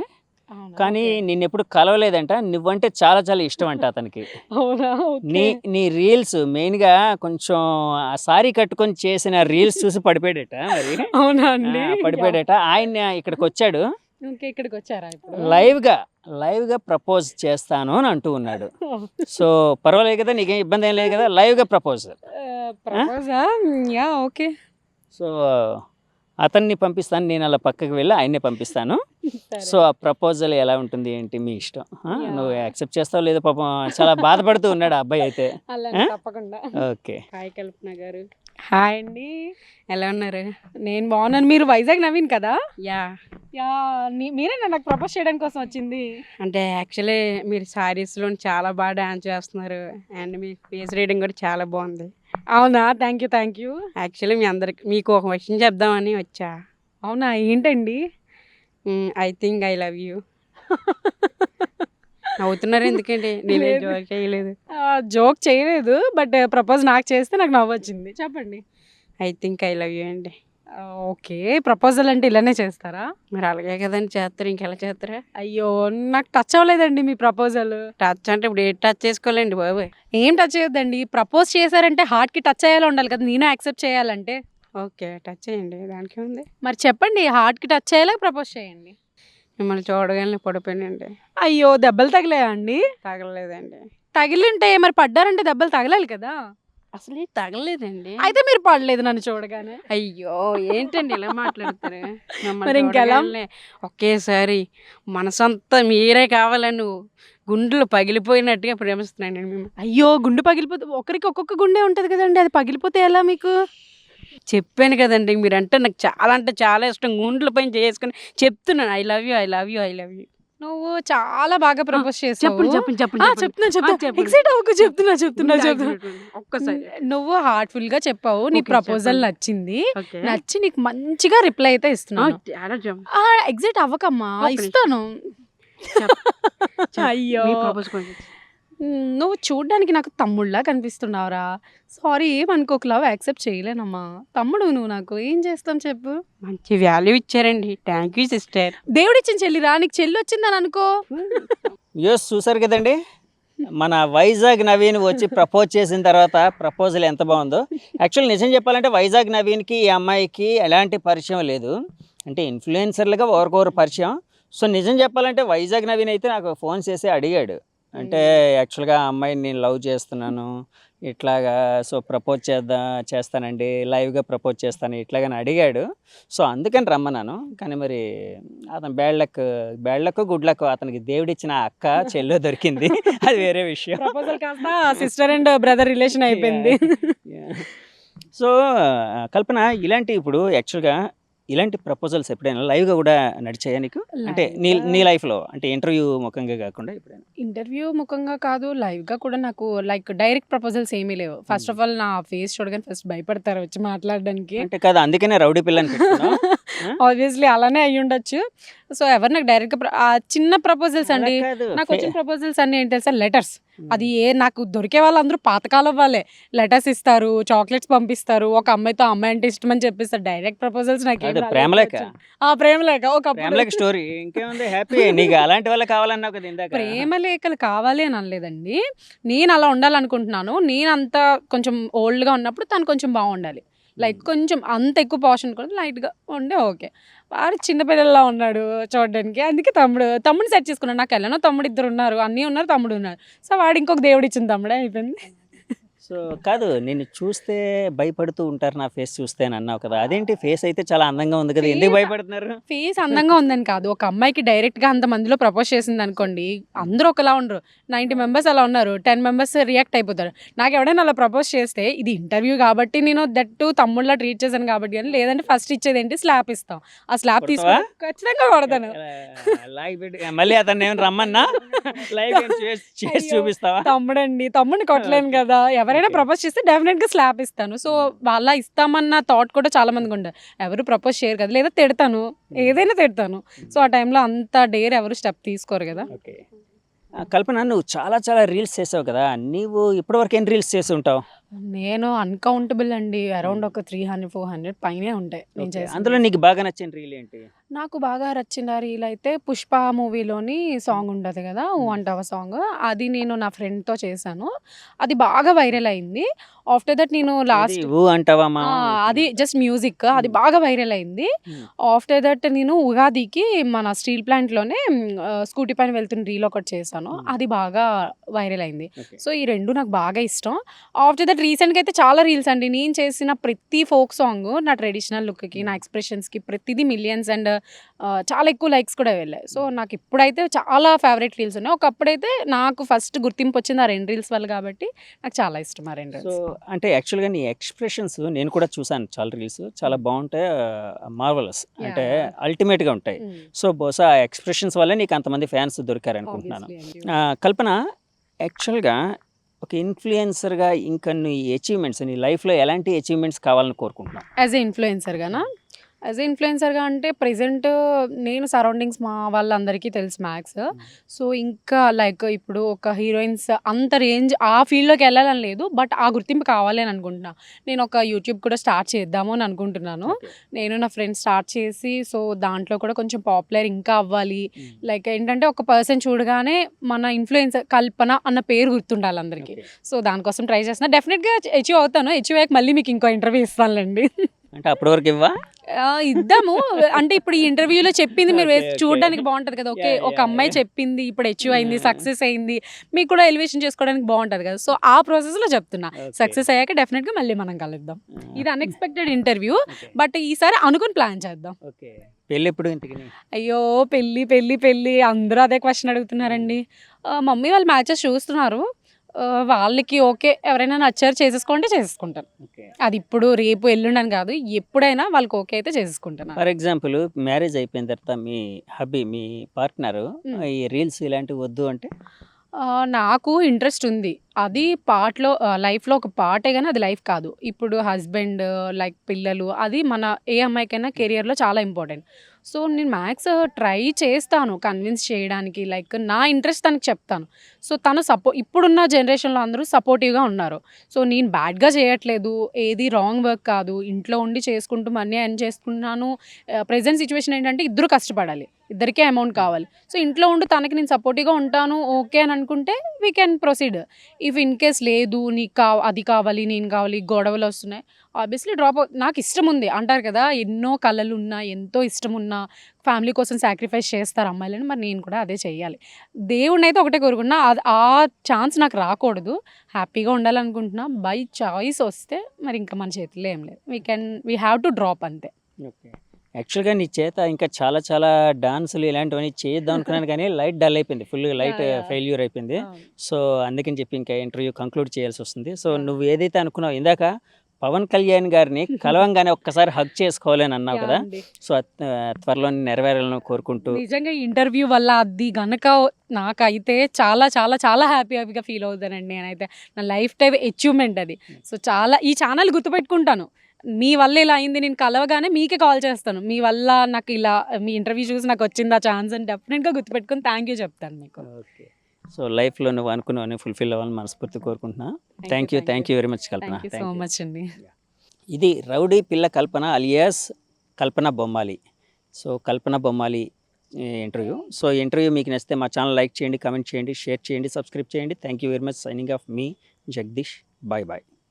అవునా? కానీ ఓకే. నిన్నెప్పుడు కలవలేదంట. నువ్వంటే చాలా చాలా ఇష్టం అంట అతనికి. అవునా? నీ ఓకే. నీ రీల్స్ మెయిన్‌గా కొంచెం ఆ సారీ కట్టుకొని చేసిన రీల్స్ చూసి పడిపోయాడట మరి. అవునా ఆ! అండి? యాహ్! పడిపోయాడట. ఆయన ఇక్కడికొచ్చాడు. ఓకే. ఇక్కడికొచ్చారా ఇప్పుడు? లైవ్‌గా ప్రపోజ్ చేస్తాను అని అంటూ ఉన్నాడు. సో, పర్వాలేదు కదా! నీకేం ఇబ్బంది ఏం లేదు కదా! లైవ్‌గా ప్రపోజ్. ఆ! ప్రపోజా? యాహ్! ఓకే. సో, అతన్ని పంపిస్తాను. నేను అలా పక్కకి వెళ్ళి ఆయన్నే పంపిస్తాను. సో ఆ ప్రపోజల్ ఎలా ఉంటుంది ఏంటి మీ ఇష్టం నువ్వు యాక్సెప్ట్ చేస్తావు లేదో పాపం చాలా బాధపడుతూ ఉన్నాడు ఆ అబ్బాయి అయితే అలా ఆ? తప్పకుండా. ఓకే హాయ్ కల్పన గారు, హాయ్ అండి, ఎలా ఉన్నారు? నేను బాగున్నాను. మీరు వైజాగ్ నవీన్ కదా? యా, యా, మీరేనా నాకు ప్రపోజ్ చేయడానికి కోసం వచ్చింది? అంటే యాక్చువల్లీ మీరు సారీస్లో చాలా బాగా డాన్స్ చేస్తున్నారు అండ్ మీ ఫేస్ రీడింగ్ కూడా చాలా బాగుంది. అవునా, థ్యాంక్ యూ. యాక్చువల్లీ మీకు ఒక విషయం చెప్దామని వచ్చా. అవునా, ఏంటండి? I think I love you. నవ్వుతున్నారు ఎందుకండి? నేనే లేదు. జోక్ చేయలేదు. జోక్ చేయలేదు, బట్ ప్రపోజ్ నాకు చేస్తే నాకు నవ్వు వచ్చింది. చెప్పండి. I think I love you అండి. ఓకే, ప్రపోజల్ అంటే ఇలానే చేస్తారా? మరి అలాగే కదండి చేస్తారు, ఇంకెలా చేస్తారా? అయ్యో, నాకు టచ్ అవ్వలేదండి మీ ప్రపోజల్. టచ్ అంటే ఇప్పుడు ఏ టచ్ చేసుకోవాలండి బాబు? ఏం టచ్ చేయొద్దండి. ప్రపోజ్ చేశారంటే హార్ట్కి టచ్ అయ్యేలా ఉండాలి కదా, నేను యాక్సెప్ట్ చేయాలంటే. ఓకే, టచ్ చేయండి, దానికి ఉంది. మరి చెప్పండి, హార్ట్కి టచ్ అయ్యేలా ప్రపోజ్ చేయండి. మిమ్మల్ని చూడగానే పడిపోయానండి. అయ్యో, దెబ్బలు తగిలాయా అండి? తగలలేదండి, తగిలింటే మరి పడ్డారంటే దెబ్బలు తగలాలి కదా. అసలు ఏం తగలలేదండి. అయితే మీరు పడలేదు నన్ను చూడగానే. అయ్యో, ఏంటండి ఇలా మాట్లాడుతారు? మిమ్మల్ని మరి ఇంకెలా? చూడగానే ఒకేసారి మనసంతా మీరే కావాలని నువ్వు గుండెలు పగిలిపోయినట్టుగా ప్రేమిస్తున్నానండి మేము. అయ్యో, గుండు పగిలిపోతే ఒకరికి ఒక్కొక్క గుండె ఉంటుంది కదండి, అది పగిలిపోతే ఎలా మీకు? చెప్పాను కదండి, మీరంటే నాకు చాలా అంటే చాలా ఇష్టం. గుండెల పైన చేసుకుని చెప్తున్నాను I love you, I love you, I love you. నువ్వు చాలా బాగా ప్రపోజ్ చేసావు. చెప్పండి చెప్పండి చెప్పండి చెప్తున్నా. చెప్పండి. ఎక్సైట్ అవ్వకు, చెప్తున్నా. ఒక్కసారి. నువ్వు హార్ట్ఫుల్ గా చెప్పావు, నీ Okay, ప్రపోజల్ చెప్పండి. నచ్చింది. ఓకే. నచ్చి నీకు మంచిగా రిప్లై అయితే ఇస్తున్నాను. చాలా చెప్పు. ఎగ్జైట్ అవ్వకమ్మా, ఒక నిమిషం. ఇస్తాను. చెప్పు. అయ్యో, మీ ప్రపోజ్ కొంచెం. నువ్వు చూడ్డానికి నాకు తమ్ముళ్ళలా కనిపిస్తున్నావురా. సారీ, ఏమనుకోకు, లవ్ యాక్సెప్ట్ చేయలేనమ్మా. తమ్ముడు నువ్వు, నాకు ఏం చేస్తాం చెప్పు. మంచి వాల్యూ ఇచ్చారండి, థ్యాంక్ యూ సిస్టర్. దేవుడిచ్చిన చెల్లిరా, నీకు చెల్లి వచ్చిందని అనుకో. యూస్ చూసారు కదండి మన వైజాగ్ నవీన్ వచ్చి ప్రపోజ్ చేసిన తర్వాత ప్రపోజల్ ఎంత బాగుందో. యాక్చువల్ నిజం చెప్పాలంటే వైజాగ్ నవీన్కి ఈ అమ్మాయికి ఎలాంటి పరిచయం లేదు, అంటే ఇన్ఫ్లుయెన్సర్లుగా ఒకరికొకరు పరిచయం. సో నిజం చెప్పాలంటే వైజాగ్ నవీన్ అయితే నాకు ఫోన్ చేసి అడిగాడు, అంటే యాక్చువల్గా ఆ అమ్మాయిని నేను లవ్ చేస్తున్నాను ఇట్లాగా, సో ప్రపోజ్ చేస్తానండి, లైవ్గా ప్రపోజ్ చేస్తాను ఇట్లాగని అడిగాడు. సో అందుకని రమ్మన్నాను. కానీ మరి అతను బ్యాడ్ లక్ గుడ్ లక్, అతనికి దేవుడిచ్చిన అక్క చెల్లో దొరికింది, అది వేరే విషయం. ప్రపోజల్ కాస్త సిస్టర్ అండ్ బ్రదర్ రిలేషన్ అయిపోయింది. సో కల్పన, ఇప్పుడు యాక్చువల్గా ఇలాంటి ప్రపోజల్స్ ఎప్పుడైనా లైవ్గా కూడా నడిచాయా నీకు? అంటే నీ లైఫ్లో, అంటే ఇంటర్వ్యూ ముఖంగా కాకుండా ఎప్పుడైనా? ఇంటర్వ్యూ ముఖంగా కాదు, లైవ్గా కూడా నాకు లైక్ డైరెక్ట్ ప్రపోజల్స్ ఏమీ లేవు. ఫస్ట్ ఆఫ్ ఆల్ నా ఫేస్ చూడగానే ఫస్ట్ భయపడతారు వచ్చి మాట్లాడడానికి. అంటే కాదు, అందుకనే రౌడీ పిల్లని పెట్టుకున్నావా? ఆబ్వియస్లీ అలానే అయ్యి ఉండొచ్చు. సో ఎవరు నాకు డైరెక్ట్గా చిన్న ప్రపోజల్స్ అండి. అలా కాదు. నాకు వచ్చిన ప్రపోజల్స్ అన్ని ఏంటి తెలుసా, లెటర్స్. అది నాకు దొరికే వాళ్ళందరూ పాతకాలం వాళ్ళే. లెటర్స్ ఇస్తారు, చాక్లెట్స్ పంపిస్తారు, ఒక అమ్మాయితో అమ్మాయి అంటే ఇష్టం అని చెప్పిస్తారు. డైరెక్ట్ ప్రపోజల్స్ నాకు అదే ప్రేమలేఖ. ప్రేమలేఖ ఒకప్పుడు. ప్రేమలేఖ స్టోరీ ఇంకేముంది, హ్యాపీ. నీకు అలాంటి వాళ్ళ కావాలన్నావు కదా ఇందాక. ప్రేమలేఖలు కావాలి అని అనలేదండి, నేను అలా ఉండాలనుకుంటున్నాను. నేను అంత కొంచెం ఓల్డ్గా ఉన్నప్పుడు తను కొంచెం బాగుండాలి, లైక్ కొంచెం అంత ఎక్కువ పోషన్ కూడా లైట్గా ఉండే ఓకే. వాడు చిన్నపిల్లలా ఉన్నాడు చూడడానికి, అందుకే తమ్ముడిని సెట్ చేసుకున్నాడు. నాకు ఎలానో తమ్ముడు ఇద్దరు ఉన్నారు, అన్నీ ఉన్నారు, తమ్ముడు ఉన్నారు. సో వాడు ఇంకొక దేవుడు ఇచ్చిన తమ్ముడే అయిపోయింది. సో కాదు, నిన్ను చూస్తే భయపడుతూ ఉంటారు నా ఫేస్ చూస్తే అని అన్నావు కదా, అదేంటి ఫేస్ అయితే చాలా అందంగా ఉంది కదా, ఎందుకు భయపడుతున్నారు? ఫేస్ అందంగా ఉందని కాదు, ఒక అమ్మాయికి డైరెక్ట్గా అంతమందిలో ప్రపోజ్ చేసింది అనుకోండి, అందరూ ఒకలా ఉండరు. 90 మెంబర్స్ అలా ఉన్నారు, 10 మెంబర్స్ రియాక్ట్ అయిపోతారు. నాకు ఎవడైనా అలా ప్రపోజ్ చేస్తే ఇది ఇంటర్వ్యూ కాబట్టి నేను దట్టు తమ్ముళ్ళ ట్రీట్ చేశాను కాబట్టి, కానీ లేదంటే ఫస్ట్ ఇచ్చేది ఏంటి, స్లాప్ ఇస్తాం. ఆ స్లాప్ తీసుకొని ఖచ్చితంగా కొడతాను. లాగి పెట్టి మళ్ళీ అతన్ని ఏమైనా రమ్మన్నా లైవ్ చేసి చూపిస్తావా? తమ్ముడిని కొట్టలేను కదా. ఎవరైనా ప్రపోజ్ చేస్తే డెఫినెట్ గా స్లాప్ ఇస్తాను. సో వాళ్ళ ఇస్తామన్న థాట్ కూడా చాలా మందికి ఉండదు. ఎవరు ప్రపోజ్ చేయరు కదా, లేదా తిడతాను, ఏదైనా తిడతాను. సో ఆ టైంలో అంత డేర్ ఎవరు స్టెప్ తీసుకోరు కదా. ఓకే కల్పన, నువ్వు చాలా చాలా రీల్స్ చేసావు కదా, నీవు ఇప్పటివరకు ఏం రీల్స్ చేసి ఉంటావు? నేను అన్కౌంటబుల్ అండి, అరౌండ్ ఒక 300-400 పైనే ఉంటాయి నేను చేసి. అందులో నీకు బాగా నచ్చిన రీల్ ఏంటి? నాకు బాగా నచ్చిన రీల్ అయితే పుష్ప మూవీలోని సాంగ్ ఉంటుంది కదా, ఊ అంటావా సాంగ్, అది నేను నా ఫ్రెండ్తో చేశాను. అది బాగా వైరల్ అయింది. ఆఫ్టర్ దట్ నేను లాస్ట్ ఊ అంటావా మా అది జస్ట్ మ్యూజిక్, అది బాగా వైరల్ అయింది. ఆఫ్టర్ దట్ నేను ఉగాదికి మన స్టీల్ ప్లాంట్లోనే స్కూటీ పైన వెళ్తున్న రీల్ ఒకటి చేశాను, అది బాగా వైరల్ అయింది. సో ఈ రెండు నాకు బాగా ఇష్టం. ఆఫ్టర్ దట్ రీసెంట్గా అయితే చాలా రీల్స్ అండి. నేను చేసిన ప్రతి ఫోక్ సాంగ్ నా ట్రెడిషనల్ లుక్కి, నా ఎక్స్ప్రెషన్స్కి ప్రతిదీ మిలియన్స్ అండ్ చాలా ఎక్కువ లైక్స్ కూడా వెళ్ళాయి. సో నాకు ఇప్పుడైతే చాలా ఫేవరెట్ రీల్స్ ఉన్నాయి. ఒకప్పుడైతే నాకు ఫస్ట్ గుర్తింపు వచ్చింది ఆ 2 రీల్స్ వల్ల కాబట్టి నాకు చాలా ఇష్టం ఆ 2 సో రీల్స్. అంటే యాక్చువల్గా నీ ఎక్స్ప్రెషన్స్ నేను కూడా చూసాను చాలా రీల్స్, చాలా బాగుంటాయి, మార్వలస్, అంటే Yeah. అల్టిమేట్గా ఉంటాయి. సో బహుశా ఆ ఎక్స్ప్రెషన్స్ వల్లే నీకు అంతమంది ఫ్యాన్స్ దొరికారు అనుకుంటున్నాను. కల్పన, యాక్చువల్గా ఒక ఇన్ఫ్లుయెన్సర్గా ఇంకా నీ అచీవ్మెంట్స్, నీ లైఫ్లో ఎలాంటి అచీవ్మెంట్స్ కావాలని కోరుకుంటున్నాను? As a ఇన్ఫ్లుయెన్సర్గానా? యాజ్ ఏ ఇన్ఫ్లుయెన్సర్గా అంటే ప్రెజెంట్ నేను సరౌండింగ్స్ మా వాళ్ళందరికీ తెలుసు మ్యాథ్స్. సో ఇంకా లైక్ ఇప్పుడు ఒక హీరోయిన్స్ అంత రేంజ్ ఆ ఫీల్డ్లోకి వెళ్ళాలని లేదు, బట్ ఆ గుర్తింపు కావాలి అని అనుకుంటున్నా. నేను ఒక యూట్యూబ్ కూడా స్టార్ట్ చేద్దాము అని అనుకుంటున్నాను. నేను నా ఫ్రెండ్స్ స్టార్ట్ చేసి సో దాంట్లో కూడా కొంచెం పాపులర్ ఇంకా అవ్వాలి. లైక్ ఏంటంటే ఒక పర్సన్ చూడగానే మన ఇన్ఫ్లుయెన్సర్ కల్పన అన్న పేరు గుర్తుండాలి అందరికీ. సో దానికోసం ట్రై చేస్తున్నా. డెఫినెట్గా అచీవ్ అవుతాను. అచీవ్ అయ్యాక మళ్ళీ మీకు ఇంకో ఇంటర్వ్యూ ఇస్తానులేండి. అంటే అప్పటి వరకు ఇవ్వా? ఇద్దాము. అంటే ఇప్పుడు ఈ ఇంటర్వ్యూలో చెప్పింది మీరు Okay, okay. చూడడానికి బాగుంటది కదా. ఓకే, Yeah, ఒక yeah, అమ్మాయి yeah. చెప్పింది, ఇప్పుడు అచీవ్ అయింది, సక్సెస్ అయింది, మీకు కూడా ఎలివేషన్ చేసుకోవడానికి బాగుంటది కదా. సో ఆ ప్రాసెస్లో చెప్తున్నా. Okay. సక్సెస్ అయ్యాక డెఫినెట్గా మళ్ళీ మనం కలుద్దాం. ఇది అన్ఎక్స్పెక్టెడ్ ఇంటర్వ్యూ, Okay. బట్ ఈసారి అనుకుని ప్లాన్ చేద్దాం. ఓకే. పెళ్ళి ఎప్పుడు ఇంటికి? అయ్యో, పెళ్ళి పెళ్ళి పెళ్ళి అందరూ అదే క్వశ్చన్ అడుగుతున్నారండి. మమ్మీ వాళ్ళు మ్యాచెస్ చూస్తున్నారు. వాళ్ళకి ఓకే, ఎవరైనా నచ్చారు చేసేసుకోండి, చేసేసుకుంటాను. ఓకే. అది ఇప్పుడు రేపు ఎల్లుండి అని కాదు, ఎప్పుడైనా వాళ్ళకి ఓకే అయితే చేసేసుకుంటాను. ఫర్ ఎగ్జాంపుల్ మ్యారేజ్ అయిపోయిన తర్వాత మీ హబ్బీ, మీ పార్ట్నరు ఈ రీల్స్ ఇలాంటివి వద్దు అంటే? నాకు ఇంట్రెస్ట్ ఉంది. అది పార్ట్‌లో లైఫ్‌లో ఒక పార్టే గాని అది లైఫ్ కాదు. ఇప్పుడు హస్బెండ్, లైక్ పిల్లలు, అది మన ఏ అమ్మాయికైనా కెరియర్‌లో చాలా ఇంపార్టెంట్. సో నేను మ్యాథ్స్ ట్రై చేస్తాను కన్విన్స్ చేయడానికి. లైక్ నా ఇంట్రెస్ట్ తనకి చెప్తాను. సో తను ఇప్పుడున్న జనరేషన్‌లో అందరూ సపోర్టివ్‌గా ఉన్నారు. సో నేను బ్యాడ్‌గా చేయట్లేదు. ఏది రాంగ్ వర్క్ కాదు. ఇంట్లో ఉండి చేసుకుంటూ మనీ ఎర్న్ చేసుకుంటున్నాను. ప్రెజెంట్ సిట్యుయేషన్ ఏంటంటే ఇద్దరు కష్టపడాలి. ఇద్దరికీ అమౌంట్ కావాలి. సో ఇంట్లో ఉండి తనకి నేను సపోర్టివ్‌గా ఉంటాను ఓకే అని అనుకుంటే we can proceed. If in case లేదు, నీకు అది కావాలి, నేను కావాలి, గొడవలు వస్తున్నాయి, ఆబ్వియస్లీ డ్రాప్ నాకు ఇష్టం ఉంది అంటారు కదా. ఎన్నో కళలు ఉన్నా, ఎంతో ఇష్టం ఉన్నా ఫ్యామిలీ కోసం సాక్రిఫైస్ చేస్తారు అమ్మాయిలని. మరి నేను కూడా అదే చెయ్యాలి. దేవుడిని అయితే ఒకటే కోరుకున్నా, అది ఆ ఛాన్స్ నాకు రాకూడదు. హ్యాపీగా ఉండాలనుకుంటున్నా. బై చాయిస్ వస్తే మరి ఇంకా మన చేతుల్లో ఏం లేదు. వీ హ్యావ్ టు డ్రాప్ అంతే. ఓకే. యాక్చువల్గా నీ చేత ఇంకా చాలా చాలా డాన్సులు ఇలాంటివన్నీ చేద్దాం అనుకున్నాను కానీ లైట్ డల్ అయిపోయింది, full light Yeah, yeah. Failure అయిపోయింది. సో అందుకని చెప్పి ఇంకా ఇంటర్వ్యూ కంక్లూడ్ చేయాల్సి వస్తుంది. సో నువ్వు ఏదైతే అనుకున్నావు ఇందాక పవన్ కళ్యాణ్ గారిని కలవంగానే ఒక్కసారి హగ్ చేసుకోవాలని అన్నావు కదా. సో త్వరలో నెరవేరాలని కోరుకుంటూ నిజంగా ఈ ఇంటర్వ్యూ వల్ల అది గనక నాకైతే చాలా చాలా చాలా హ్యాపీగా ఫీల్ అవుతానండి. నేనైతే నా లైఫ్ టైం అచీవ్మెంట్ అది. సో చాలా ఈ ఛానల్ గుర్తుపెట్టుకుంటాను. మీ వల్ల ఇలా అయింది, నేను కలవగానే మీకే కాల్ చేస్తాను. మీ వల్ల నాకు ఇలా మీ ఇంటర్వ్యూ చూసి నాకు వచ్చింది ఆ ఛాన్స్ అని డెఫినెట్గా గుర్తుపెట్టుకుని థ్యాంక్ యూ చెప్తాను మీకు. ఓకే. సో లైఫ్లో నువ్వు అనుకున్నవన్నీ ఫుల్ఫిల్ అవ్వాలని మనస్ఫూర్తి కోరుకుంటున్నా. Thank you very much Kalpana. Thank you so much అండి. ఇది రౌడీ పిల్ల కల్పన అలియాస్ కల్పన బొమ్మాలి. సో కల్పన బొమ్మాలి ఇంటర్వ్యూ. సో ఇంటర్వ్యూ మీకు నచ్చితే మా ఛానల్ లైక్ చేయండి, కమెంట్ చేయండి, షేర్ చేయండి, సబ్స్క్రైబ్ చేయండి. Thank you very much. Signing off మీ జగదీష్. Bye bye.